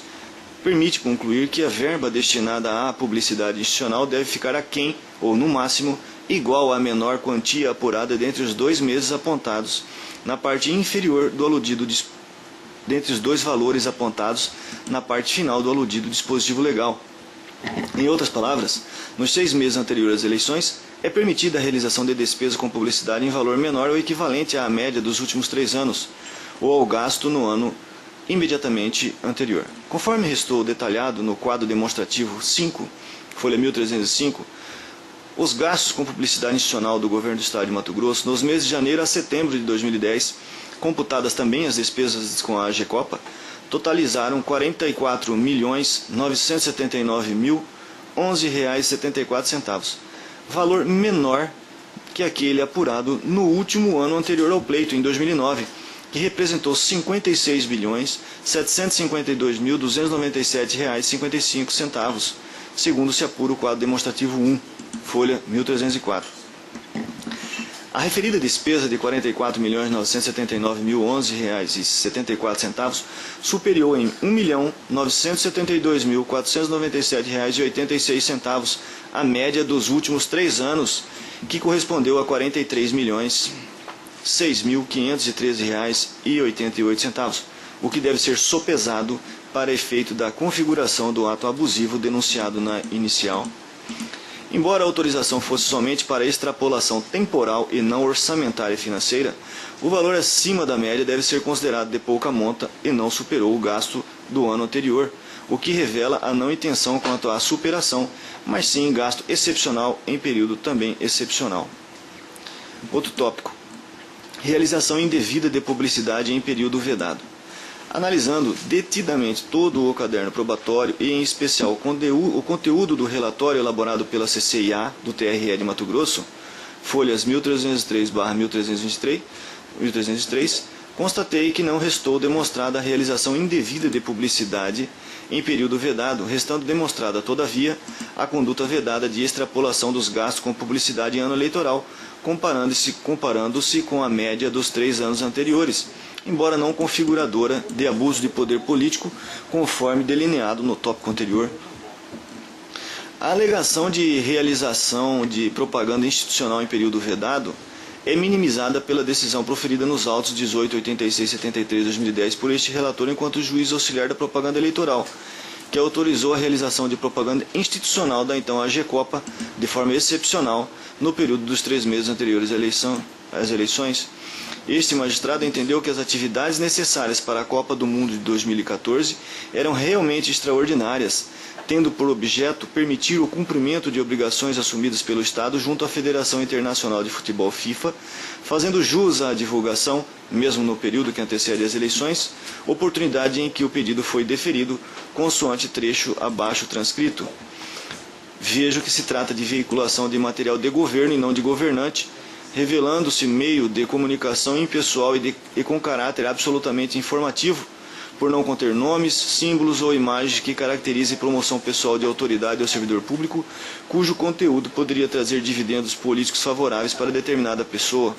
permite concluir que a verba destinada à publicidade institucional deve ficar aquém, ou no máximo, igual à menor quantia apurada dentre os 2 meses apontados na parte inferior do aludido dentre os 2 valores apontados na parte final do aludido dispositivo legal. Em outras palavras, nos 6 meses anteriores às eleições, é permitida a realização de despesas com publicidade em valor menor ou equivalente à média dos últimos 3 anos, ou ao gasto no ano imediatamente anterior. Conforme restou detalhado no quadro demonstrativo 5, folha 1305, os gastos com publicidade institucional do Governo do Estado de Mato Grosso nos meses de janeiro a setembro de 2010, computadas também as despesas com a GECOPA, totalizaram R$ 44.979.011,74, valor menor que aquele apurado no último ano anterior ao pleito, em 2009, que representou R$ 56.752.297,55, segundo se apura o quadro demonstrativo 1, folha 1304. A referida despesa de R$ 44.979.011,74 superior em R$ 1.972.497,86 a média dos últimos 3 anos, que correspondeu a R$ 43.006.513,88, o que deve ser sopesado para efeito da configuração do ato abusivo denunciado na inicial. Embora a autorização fosse somente para extrapolação temporal e não orçamentária e financeira, o valor acima da média deve ser considerado de pouca monta e não superou o gasto do ano anterior, o que revela a não intenção quanto à superação, mas sim gasto excepcional em período também excepcional. Outro tópico. Realização indevida de publicidade em período vedado. Analisando detidamente todo o caderno probatório e, em especial, o conteúdo do relatório elaborado pela CCIA do TRE de Mato Grosso, folhas 1303/1323, constatei que não restou demonstrada a realização indevida de publicidade em período vedado, restando demonstrada, todavia, a conduta vedada de extrapolação dos gastos com publicidade em ano eleitoral, comparando-se com a média dos 3 anos anteriores, embora não configuradora de abuso de poder político, conforme delineado no tópico anterior. A alegação de realização de propaganda institucional em período vedado é minimizada pela decisão proferida nos autos 18, 86 e 73 de 2010 por este relator enquanto juiz auxiliar da propaganda eleitoral, que autorizou a realização de propaganda institucional da então AGECOPA de forma excepcional no período dos 3 meses anteriores às eleições. Este magistrado entendeu que as atividades necessárias para a Copa do Mundo de 2014 eram realmente extraordinárias, tendo por objeto permitir o cumprimento de obrigações assumidas pelo Estado junto à Federação Internacional de Futebol FIFA, fazendo jus à divulgação, mesmo no período que antecede as eleições, oportunidade em que o pedido foi deferido, consoante trecho abaixo transcrito. Vejo que se trata de veiculação de material de governo e não de governante, revelando-se meio de comunicação impessoal e com caráter absolutamente informativo, por não conter nomes, símbolos ou imagens que caracterizem promoção pessoal de autoridade ou servidor público, cujo conteúdo poderia trazer dividendos políticos favoráveis para determinada pessoa.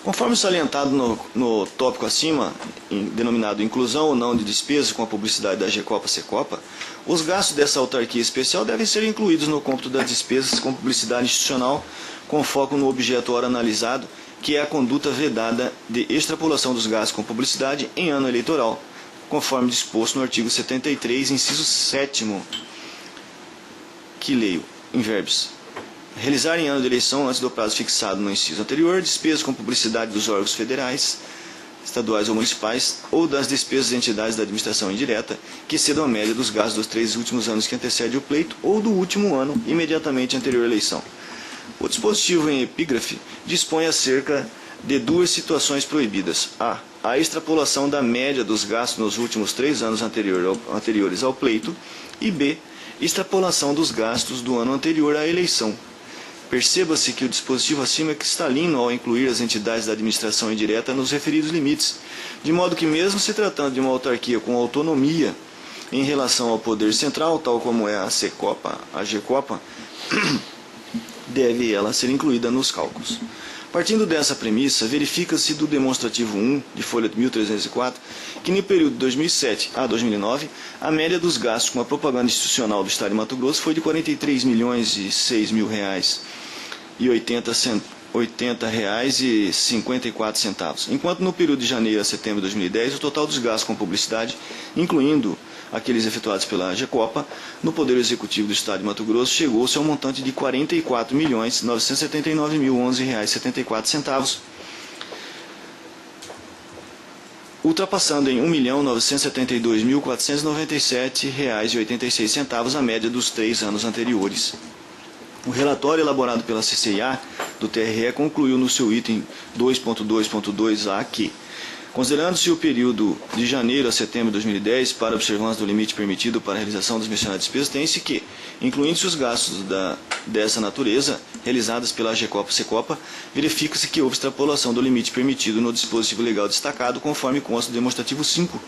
Conforme salientado no tópico acima, denominado inclusão ou não de despesas com a publicidade da AGECOPA-SECOPA, os gastos dessa autarquia especial devem ser incluídos no cômputo das despesas com publicidade institucional, com foco no objeto ora analisado, que é a conduta vedada de extrapolação dos gastos com publicidade em ano eleitoral, conforme disposto no artigo 73, inciso 7º, que leio, em verbis. Realizar em ano de eleição, antes do prazo fixado no inciso anterior, despesas com publicidade dos órgãos federais, estaduais ou municipais, ou das despesas de entidades da administração indireta, que excedam a média dos gastos dos 3 últimos anos que antecede o pleito, ou do último ano imediatamente anterior à eleição. O dispositivo em epígrafe dispõe acerca de 2 situações proibidas. A extrapolação da média dos gastos nos últimos 3 anos anteriores ao pleito, e B, extrapolação dos gastos do ano anterior à eleição. Perceba-se que o dispositivo acima é cristalino ao incluir as entidades da administração indireta nos referidos limites, de modo que mesmo se tratando de uma autarquia com autonomia em relação ao poder central, tal como é a SECOPA, a AGECOPA, deve ela ser incluída nos cálculos. Partindo dessa premissa, verifica-se do demonstrativo 1, de folha 1304, que no período de 2007 a 2009, a média dos gastos com a propaganda institucional do Estado de Mato Grosso foi de R$ 43.006.080,54, enquanto no período de janeiro a setembro de 2010, o total dos gastos com publicidade, incluindo aqueles efetuados pela AGECOPA, no Poder Executivo do Estado de Mato Grosso, chegou-se ao montante de R$ 44.979.011,74, ultrapassando em R$ 1.972.497,86 a média dos 3 anos anteriores. O relatório elaborado pela CCIA do TRE concluiu no seu item 2.2.2a que, considerando-se o período de janeiro a setembro de 2010 para observância do limite permitido para a realização das mencionadas despesas, tem-se que, incluindo-se os gastos dessa natureza realizados pela AGECOPA-SECOPA, verifica-se que houve extrapolação do limite permitido no dispositivo legal destacado, conforme consta do demonstrativo 5.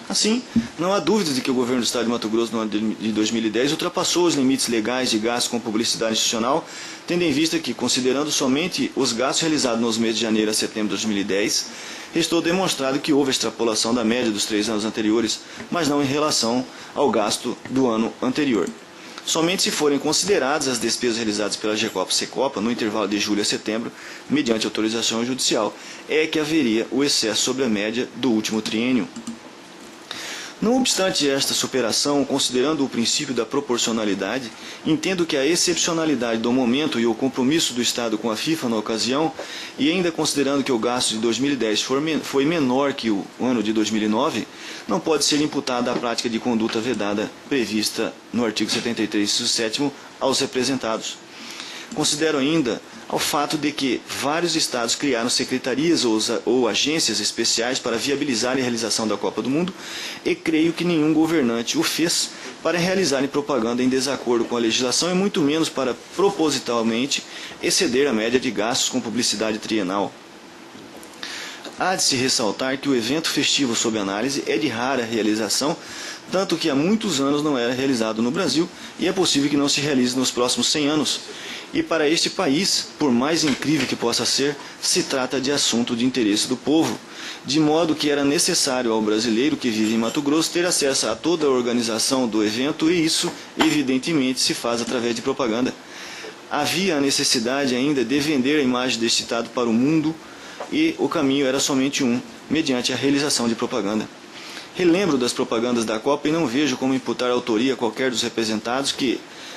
Assim, não há dúvida de que o governo do Estado de Mato Grosso, no ano de 2010, ultrapassou os limites legais de gastos com publicidade institucional, tendo em vista que, considerando somente os gastos realizados nos meses de janeiro a setembro de 2010, restou demonstrado que houve extrapolação da média dos 3 anos anteriores, mas não em relação ao gasto do ano anterior. Somente se forem consideradas as despesas realizadas pela AGECOPA-SECOPA no intervalo de julho a setembro, mediante autorização judicial, é que haveria o excesso sobre a média do último triênio. Não obstante esta superação, considerando o princípio da proporcionalidade, entendo que a excepcionalidade do momento e o compromisso do Estado com a FIFA na ocasião, e ainda considerando que o gasto de 2010 foi menor que o ano de 2009, não pode ser imputada a prática de conduta vedada prevista no artigo 73, inciso 7º, aos representados. Considero ainda ao fato de que vários estados criaram secretarias ou agências especiais para viabilizar a realização da Copa do Mundo, e creio que nenhum governante o fez para realizarem propaganda em desacordo com a legislação e muito menos para propositalmente exceder a média de gastos com publicidade trienal. Há de se ressaltar que o evento festivo sob análise é de rara realização, tanto que há muitos anos não era realizado no Brasil e é possível que não se realize nos próximos 100 anos. E para este país, por mais incrível que possa ser, se trata de assunto de interesse do povo, de modo que era necessário ao brasileiro que vive em Mato Grosso ter acesso a toda a organização do evento e isso, evidentemente, se faz através de propaganda. Havia a necessidade ainda de vender a imagem deste Estado para o mundo e o caminho era somente um, mediante a realização de propaganda. Relembro das propagandas da Copa e não vejo como imputar autoria a qualquer dos representados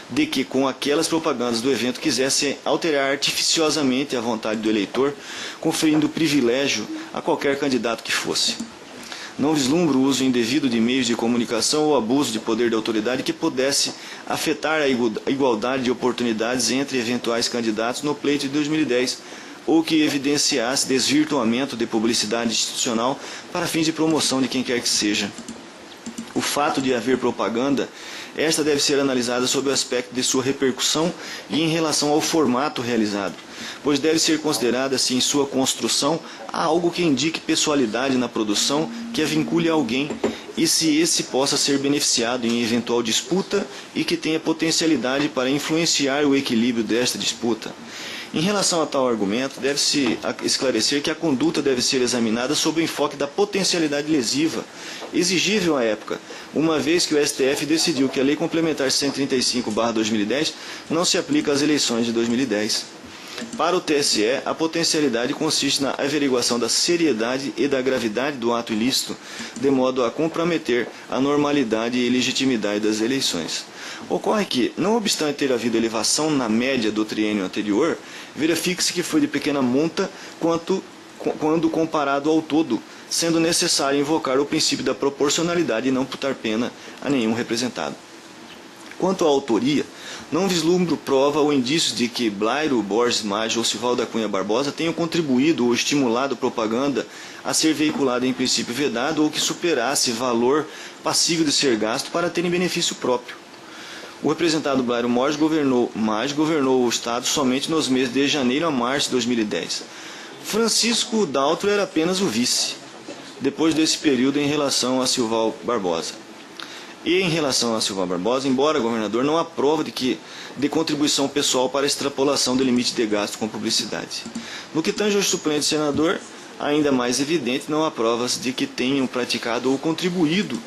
de que com aquelas propagandas do evento quisessem alterar artificiosamente a vontade do eleitor, conferindo privilégio a qualquer candidato que fosse. Não vislumbro o uso indevido de meios de comunicação ou abuso de poder de autoridade que pudesse afetar a igualdade de oportunidades entre eventuais candidatos no pleito de 2010, ou que evidenciasse desvirtuamento de publicidade institucional para fins de promoção de quem quer que seja. O fato de haver propaganda, esta deve ser analisada sob o aspecto de sua repercussão e em relação ao formato realizado, pois deve ser considerada, se em sua construção, algo que indique pessoalidade na produção, que a vincule a alguém, e se esse possa ser beneficiado em eventual disputa e que tenha potencialidade para influenciar o equilíbrio desta disputa. Em relação a tal argumento, deve-se esclarecer que a conduta deve ser examinada sob o enfoque da potencialidade lesiva, exigível à época, uma vez que o STF decidiu que a Lei Complementar 135/2010 não se aplica às eleições de 2010. Para o TSE, a potencialidade consiste na averiguação da seriedade e da gravidade do ato ilícito, de modo a comprometer a normalidade e legitimidade das eleições. Ocorre que, não obstante ter havido elevação na média do triênio anterior, verifica-se que foi de pequena monta quando comparado ao todo, sendo necessário invocar o princípio da proporcionalidade e não imputar pena a nenhum representado. Quanto à autoria, não vislumbro prova ou indícios de que Blairo Borges Maggi ou Sivaldo da Cunha Barbosa tenham contribuído ou estimulado propaganda a ser veiculada em princípio vedado ou que superasse valor passível de ser gasto para terem benefício próprio. O representado Blairo Maggi governou o Estado somente nos meses de janeiro a março de 2010. Francisco Daltro era apenas o vice, depois desse período em relação a Sivaldo Barbosa. E em relação a Sivaldo Barbosa, embora governador, não há prova de contribuição pessoal para a extrapolação do limite de gasto com publicidade. No que tange ao suplente senador, ainda mais evidente, não há provas de que tenham praticado ou contribuído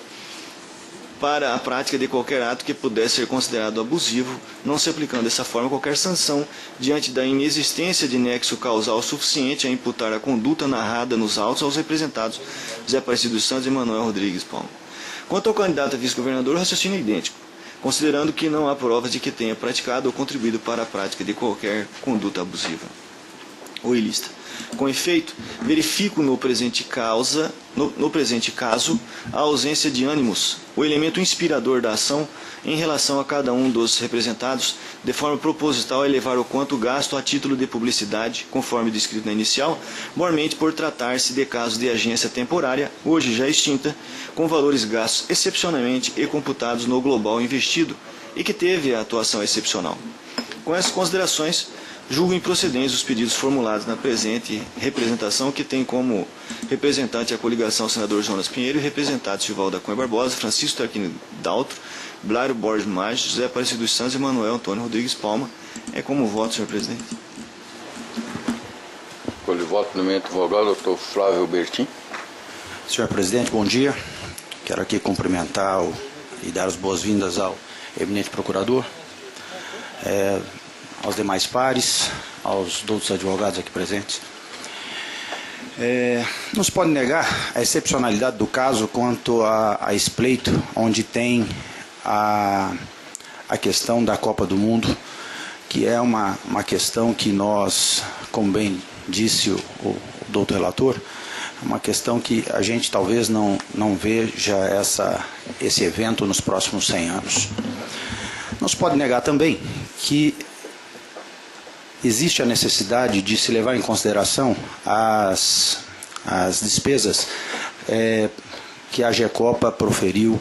para a prática de qualquer ato que pudesse ser considerado abusivo, não se aplicando dessa forma qualquer sanção diante da inexistência de nexo causal suficiente a imputar a conduta narrada nos autos aos representados José Aparecido dos Santos e Manuel Rodrigues Palma. Quanto ao candidato a vice-governador, o raciocínio é idêntico, considerando que não há provas de que tenha praticado ou contribuído para a prática de qualquer conduta abusiva ou ilícita. Com efeito, verifico no presente caso a ausência de ânimos, o elemento inspirador da ação em relação a cada um dos representados, de forma proposital a elevar o quanto gasto a título de publicidade, conforme descrito na inicial, mormente por tratar-se de casos de agência temporária, hoje já extinta, com valores gastos excepcionalmente e computados no global investido, e que teve a atuação excepcional. Com essas considerações, julgo improcedentes os pedidos formulados na presente representação, que tem como representante a coligação senador Jonas Pinheiro e representado Sivaldo da Cunha Barbosa, Francisco Tarquínio Daltro, Blairo Borges Maggi, José Aparecido dos Santos e Manuel Antônio Rodrigues Palma. É como voto, senhor presidente. Com o voto no momento, advogado, doutor Flávio Bertin. Senhor presidente, bom dia. Quero aqui cumprimentar e dar as boas-vindas ao eminente procurador, aos demais pares, aos outros advogados aqui presentes. Não se pode negar a excepcionalidade do caso quanto a esse pleito, onde tem a questão da Copa do Mundo, que é uma questão que nós, como bem disse o doutor relator, é uma questão que a gente talvez não veja esse evento nos próximos 100 anos. Não se pode negar também que existe a necessidade de se levar em consideração as despesas que a GECOPA proferiu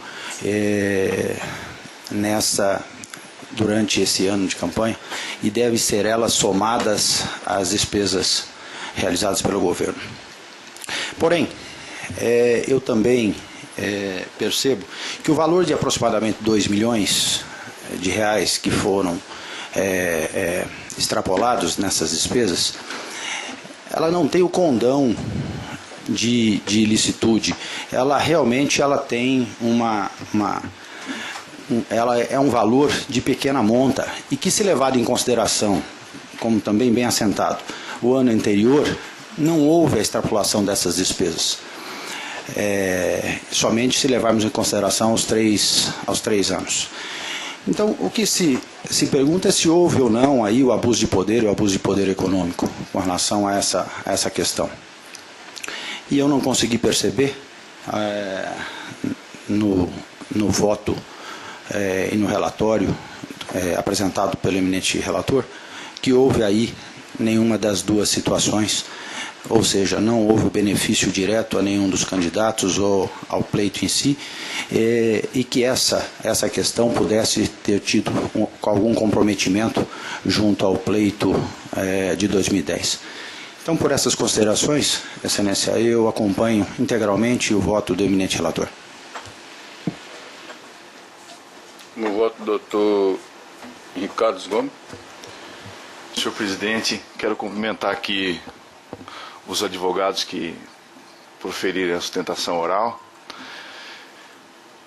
durante esse ano de campanha, e devem ser elas somadas às despesas realizadas pelo governo. Porém, eu também percebo que o valor de aproximadamente 2 milhões de reais que foram extrapolados nessas despesas, ela não tem o condão de ilicitude. Ela realmente tem ela é um valor de pequena monta e que, se levado em consideração, como também bem assentado, o ano anterior, não houve a extrapolação dessas despesas. Somente se levarmos em consideração aos três anos. Então, o que se pergunta é se houve ou não aí o abuso de poder e o abuso de poder econômico com relação a essa questão. E eu não consegui perceber no voto e no relatório apresentado pelo eminente relator que houve aí nenhuma das duas situações, ou seja, não houve benefício direto a nenhum dos candidatos ou ao pleito em si, e que essa questão pudesse ter tido algum comprometimento junto ao pleito de 2010. Então, por essas considerações, Excelência, eu acompanho integralmente o voto do eminente relator. No voto, doutor Ricardo Gomes. Senhor presidente, quero cumprimentar aqui os advogados que proferiram a sustentação oral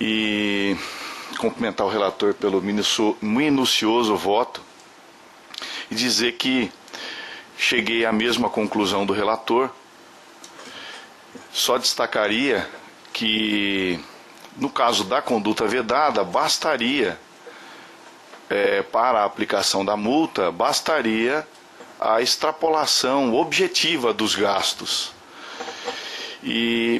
e cumprimentar o relator pelo minucioso voto e dizer que cheguei à mesma conclusão do relator. Só destacaria que, no caso da conduta vedada, bastaria, para a aplicação da multa, bastaria a extrapolação objetiva dos gastos.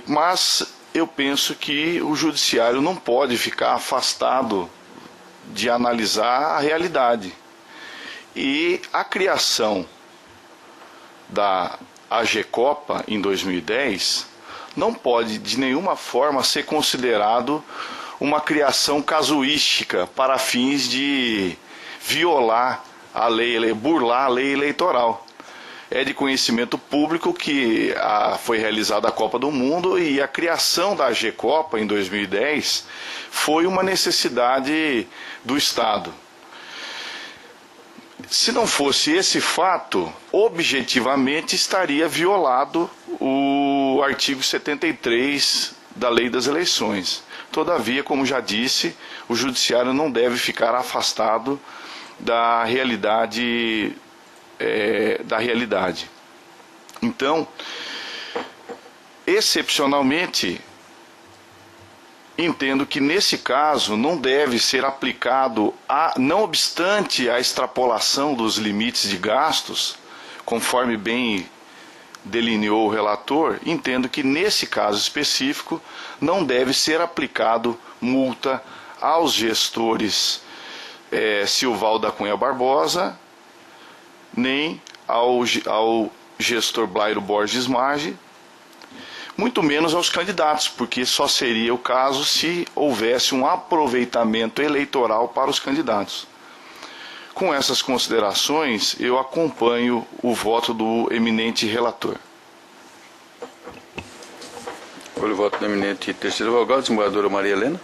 Mas eu penso que o judiciário não pode ficar afastado de analisar a realidade. E a criação da AGCOPA em 2010 não pode de nenhuma forma ser considerado uma criação casuística para fins de violar a lei, burlar a lei eleitoral. É de conhecimento público que foi realizada a Copa do Mundo e a criação da AGCOPA em 2010 foi uma necessidade do Estado. Se não fosse esse fato, objetivamente estaria violado o artigo 73 da Lei das Eleições. Todavia, como já disse, o judiciário não deve ficar afastado da realidade. Então, excepcionalmente, entendo que nesse caso não deve ser aplicado, não obstante a extrapolação dos limites de gastos, conforme bem delineou o relator, entendo que nesse caso específico não deve ser aplicado multa aos gestores Silval da Cunha Barbosa, nem ao gestor Blairo Borges Maggi, muito menos aos candidatos, porque só seria o caso se houvesse um aproveitamento eleitoral para os candidatos. Com essas considerações, eu acompanho o voto do eminente relator. Olha o voto do eminente terceiro advogado, desembargadora Maria Helena.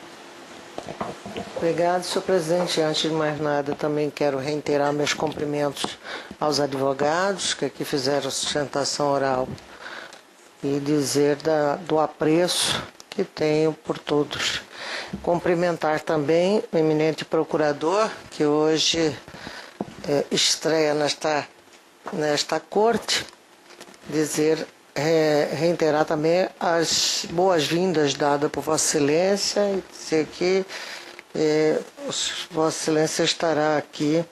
Obrigado, senhor presidente. Antes de mais nada, também quero reiterar meus cumprimentos aos advogados que aqui fizeram a sustentação oral e dizer do apreço que tenho por todos. Cumprimentar também o eminente procurador, que hoje estreia nesta corte, reiterar também as boas-vindas dadas por Vossa Excelência e dizer que Vossa Excelência estará aqui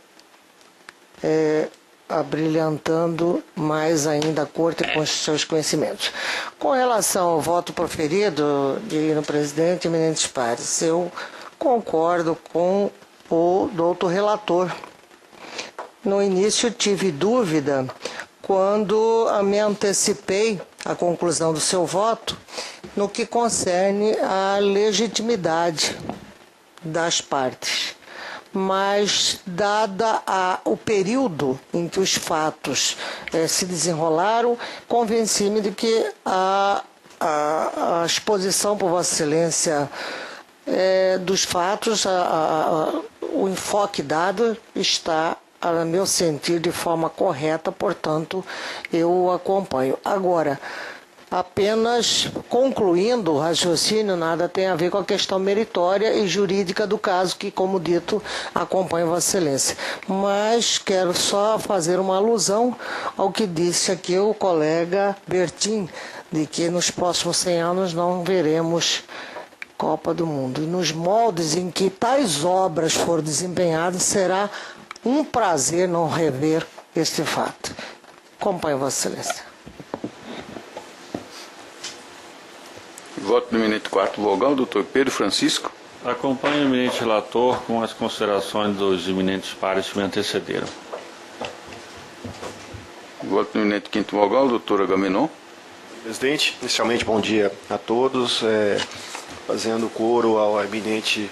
abrilhantando mais ainda a corte com os seus conhecimentos. Com relação ao voto proferido do presidente eminentes pares, eu concordo com o doutor relator. No início tive dúvida quando me antecipei à conclusão do seu voto no que concerne à legitimidade das partes. Mas, dada o período em que os fatos se desenrolaram, convenci-me de que a exposição por Vossa Excelência dos fatos, o enfoque dado está, a meu sentir, de forma correta, portanto, eu acompanho. Agora, apenas concluindo o raciocínio, nada tem a ver com a questão meritória e jurídica do caso, que, como dito, acompanha Vossa Excelência. Mas quero só fazer uma alusão ao que disse aqui o colega Bertin, de que nos próximos 100 anos não veremos Copa do Mundo. E nos moldes em que tais obras foram desempenhadas, será um prazer não rever este fato. Acompanhe Vossa Excelência. Voto do eminente quarto vogal, doutor Pedro Francisco. Acompanho o eminente relator com as considerações dos eminentes pares que me antecederam. Voto do eminente quinto vogal, doutor Agamenon. Presidente, inicialmente bom dia a todos. Fazendo coro aos eminentes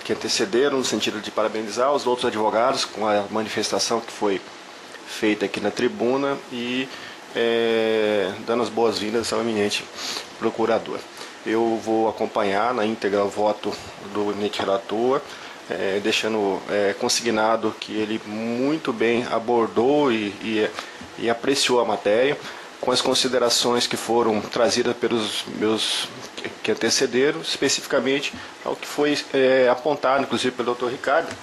que antecederam, no sentido de parabenizar os outros advogados com a manifestação que foi feita aqui na tribuna e dando as boas-vindas ao eminente procurador. Eu vou acompanhar na íntegra o voto do eminente relator, deixando consignado que ele muito bem abordou e apreciou a matéria, com as considerações que foram trazidas pelos meus que antecederam, especificamente ao que foi apontado, inclusive pelo Dr. Ricardo,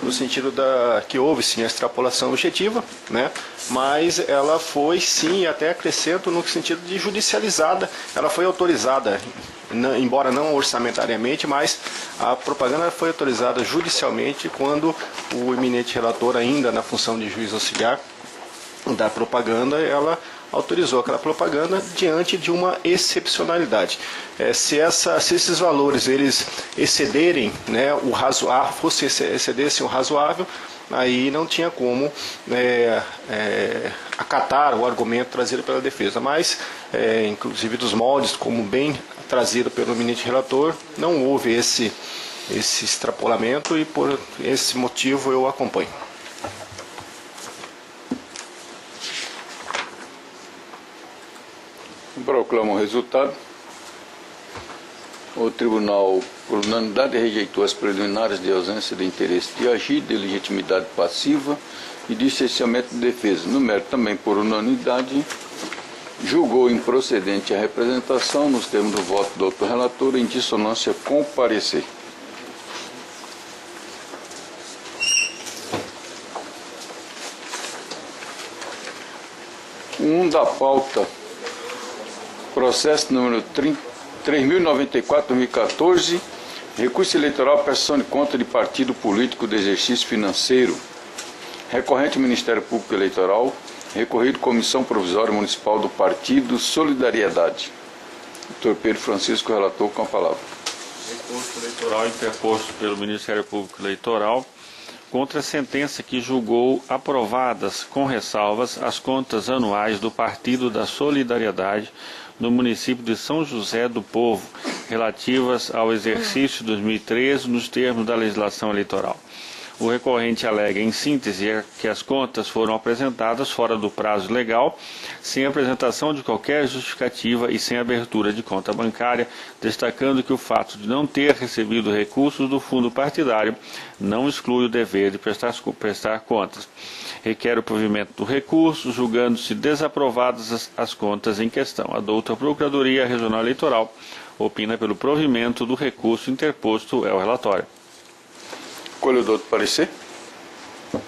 no sentido que houve sim a extrapolação objetiva, né? Mas ela foi sim, até acrescento, no sentido de judicializada, ela foi autorizada, embora não orçamentariamente, mas a propaganda foi autorizada judicialmente quando o eminente relator, ainda na função de juiz auxiliar da propaganda, ela autorizou aquela propaganda diante de uma excepcionalidade. Se esses valores eles excederem, né, o razoável, excedessem o razoável, aí não tinha como acatar o argumento trazido pela defesa. Mas, inclusive dos moldes, como bem trazido pelo eminente relator, não houve esse extrapolamento e por esse motivo eu acompanho. Proclamo o resultado. O tribunal, por unanimidade, rejeitou as preliminares de ausência de interesse de agir, de legitimidade passiva e de cerceamento de defesa. No mérito, também por unanimidade, julgou improcedente a representação, nos termos do voto do doutor relator, em dissonância com o parecer. Da pauta, processo número 3094-2014, recurso eleitoral prestação de conta de partido político de exercício financeiro. Recorrente Ministério Público Eleitoral, recorrido Comissão Provisória Municipal do Partido Solidariedade. Doutor Pedro Francisco, relator, com a palavra. Recurso eleitoral interposto pelo Ministério Público Eleitoral contra a sentença que julgou aprovadas com ressalvas as contas anuais do Partido da Solidariedade no município de São José do Povo, relativas ao exercício 2013 nos termos da legislação eleitoral. O recorrente alega, em síntese, que as contas foram apresentadas fora do prazo legal, sem apresentação de qualquer justificativa e sem abertura de conta bancária, destacando que o fato de não ter recebido recursos do fundo partidário não exclui o dever de prestar contas. Requer o provimento do recurso, julgando-se desaprovadas as contas em questão. A douta Procuradoria Regional Eleitoral opina pelo provimento do recurso interposto ao relatório. Colhe o doutor parecer. Eu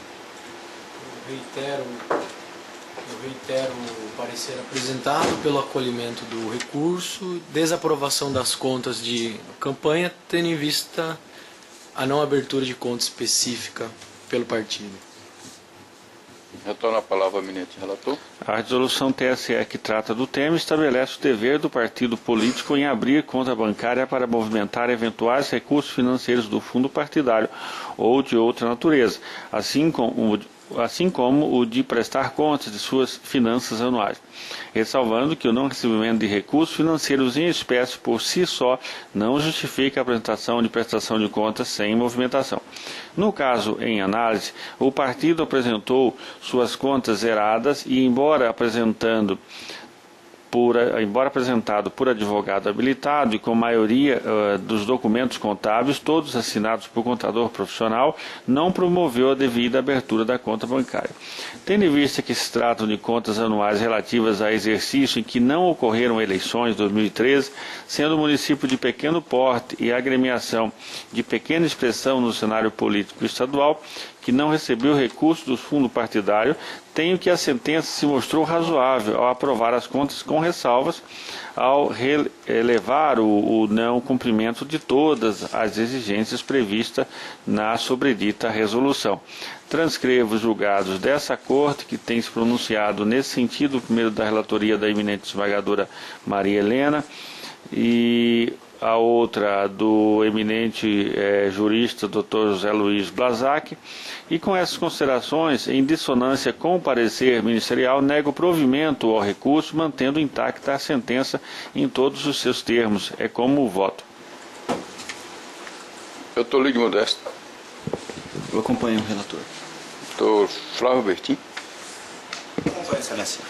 reitero o parecer apresentado pelo acolhimento do recurso, desaprovação das contas de campanha, tendo em vista a não abertura de conta específica pelo partido. Retorno a palavra ao eminente relator. A resolução TSE que trata do tema estabelece o dever do partido político em abrir conta bancária para movimentar eventuais recursos financeiros do fundo partidário ou de outra natureza, assim como o de prestar contas de suas finanças anuais, ressalvando que o não recebimento de recursos financeiros em espécie por si só não justifica a apresentação de prestação de contas sem movimentação. No caso em análise, o partido apresentou suas contas zeradas e, embora apresentando embora apresentado por advogado habilitado e com maioria dos documentos contábeis, todos assinados por contador profissional, não promoveu a devida abertura da conta bancária. Tendo em vista que se tratam de contas anuais relativas a exercício em que não ocorreram eleições 2013, sendo o município de pequeno porte e a agremiação de pequena expressão no cenário político estadual, que não recebeu recurso do fundo partidário, tenho que a sentença se mostrou razoável ao aprovar as contas com ressalvas, ao relevar o não cumprimento de todas as exigências previstas na sobredita resolução. Transcrevo os julgados dessa Corte, que tem se pronunciado nesse sentido, o primeiro da relatoria da eminente desembargadora Maria Helena, e a outra do eminente jurista Dr. José Luiz Blazac, e com essas considerações, em dissonância com o parecer ministerial, nego provimento ao recurso, mantendo intacta a sentença em todos os seus termos. É como o voto. Doutor Lídio Modesto. Eu acompanho o relator. Doutor Flávio Bertin. Acompanho, excelência.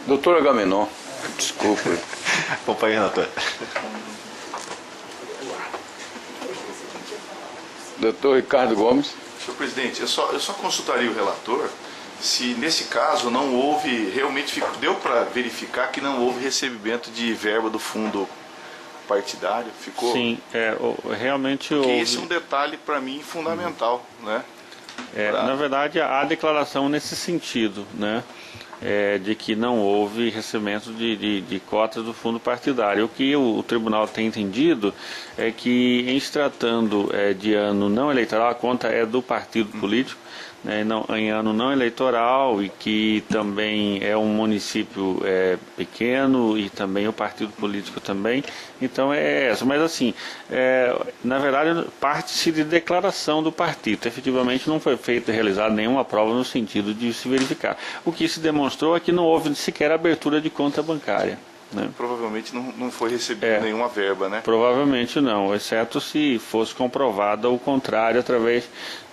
Doutor Agamenon. Desculpa. Acompanho, relator. Doutor Ricardo Gomes. Senhor presidente, eu só consultaria o relator se nesse caso não houve, realmente deu para verificar que não houve recebimento de verba do fundo partidário. Ficou. Sim, realmente Porque houve. esse é um detalhe para mim fundamental, né? Na verdade, há declaração nesse sentido, né? De que não houve recebimento de cotas do fundo partidário. O que o tribunal tem entendido é que, em se tratando de ano não eleitoral, a conta é do partido político, né, em ano não eleitoral, e que também é um município pequeno e também o partido político também, então é essa. Mas assim, na verdade, parte-se de declaração do partido. Efetivamente não foi feita e realizada nenhuma prova no sentido de se verificar. O que se demonstrou é que não houve sequer abertura de conta bancária, né? Provavelmente não foi recebida nenhuma verba, né? Provavelmente não, exceto se fosse comprovado o contrário através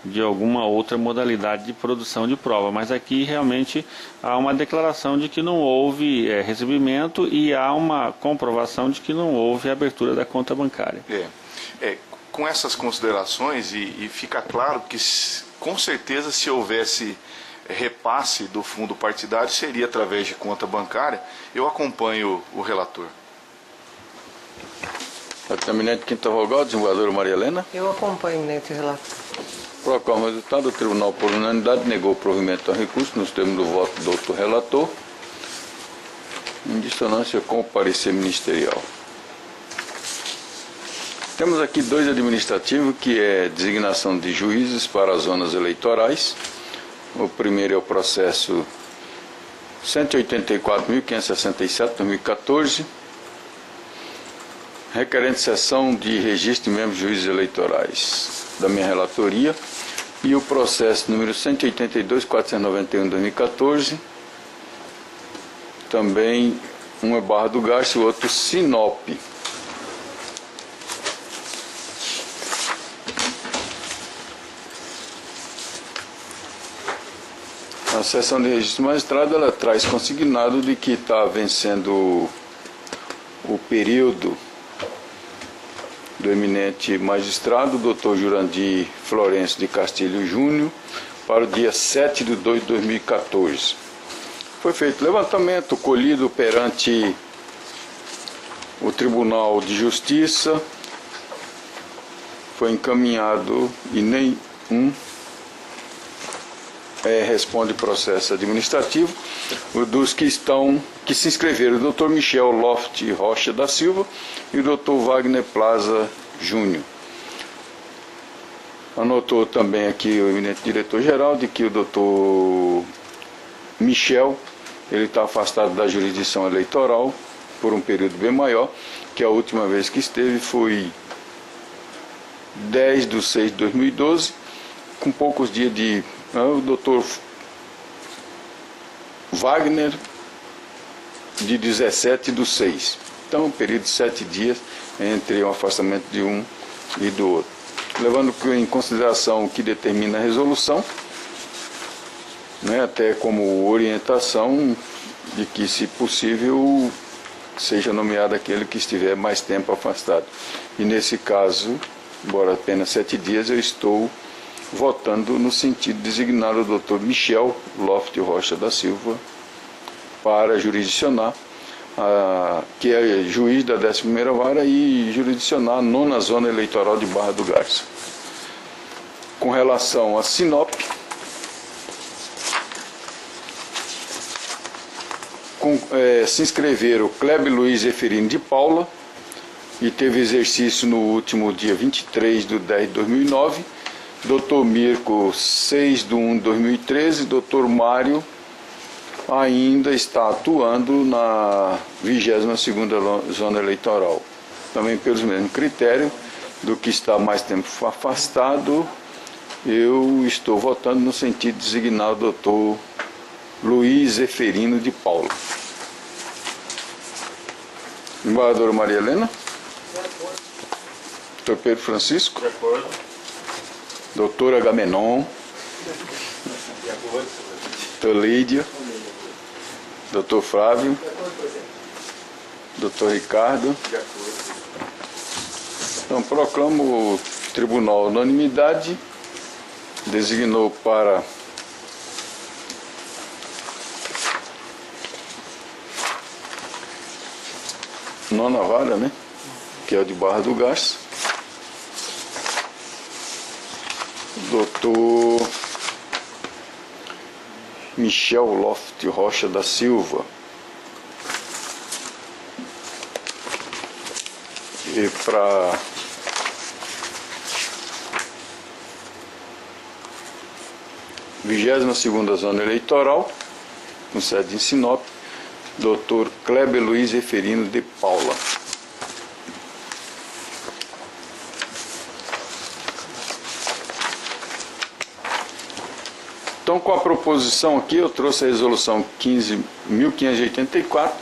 de alguma outra modalidade de produção de prova. Mas aqui realmente há uma declaração de que não houve recebimento e há uma comprovação de que não houve abertura da conta bancária. Com essas considerações, e fica claro que com certeza se houvesse repasse do fundo partidário seria através de conta bancária. Eu acompanho o relator. A eminente quinta vogal, desembargadora Maria Helena. Eu acompanho o eminente relator. Proclamo o resultado. O tribunal, por unanimidade, negou o provimento ao recurso nos termos do voto do doutor relator, em dissonância com o parecer ministerial. Temos aqui dois administrativos, que é designação de juízes para as zonas eleitorais. O primeiro é o processo 184.567/2014, requerente sessão de registro de membros de juízes eleitorais, da minha relatoria, e o processo número 182.491/2014, também um é Barra do Garça e o outro Sinop. A sessão de registro magistrado, ela traz consignado de que está vencendo o período do eminente magistrado, Dr. Jurandir Florencio de Castilho Júnior, para o dia 7/2/2014. Foi feito levantamento, colhido perante o Tribunal de Justiça, foi encaminhado e nenhum responde processo administrativo. Dos que se inscreveram, o Dr. Michel Loft Rocha da Silva e o Dr. Wagner Plaza Júnior. Anotou também aqui o eminente diretor-geral de que o Dr. Michel, ele está afastado da jurisdição eleitoral por um período bem maior, que a última vez que esteve foi 10/6/2012, com poucos dias de... O doutor Wagner, de 17/6. Então, um período de 7 dias entre o afastamento de um e do outro. Levando em consideração o que determina a resolução, né, até como orientação de que, se possível, seja nomeado aquele que estiver mais tempo afastado. E nesse caso, embora apenas 7 dias, eu estou votando no sentido de designar o Dr. Michel Loft Rocha da Silva para jurisdicionar, que é juiz da 11ª Vara e jurisdicionar a 9ª Zona Eleitoral de Barra do Garça. Com relação a Sinop, se inscreveram Kleber Luiz Zeferino de Paula, e teve exercício no último dia 23 de 10 de 2009, Dr. Mirko 6 de 1 de 2013, Dr. Mário ainda está atuando na 22ª Zona Eleitoral. Também pelos mesmos critérios, do que está mais tempo afastado, eu estou votando no sentido de designar o Dr. Luiz Zeferino de Paula. Embaixadora Maria Helena? De acordo. Dr. Pedro Francisco? De acordo. Doutora Agamenon? De acordo. Dr. Lídia? Dr. Flávio? Dr. Ricardo? De acordo. Então, proclamo o Tribunal unanimidade, designou para nona vara, né? Que é o de Barra do Garça. Dr. Michel Loft Rocha da Silva. E para a 22ª Zona Eleitoral, com sede em Sinop, Dr. Kleber Luiz Zeferino de Paula. Então, com a proposição aqui, eu trouxe a resolução 15.584,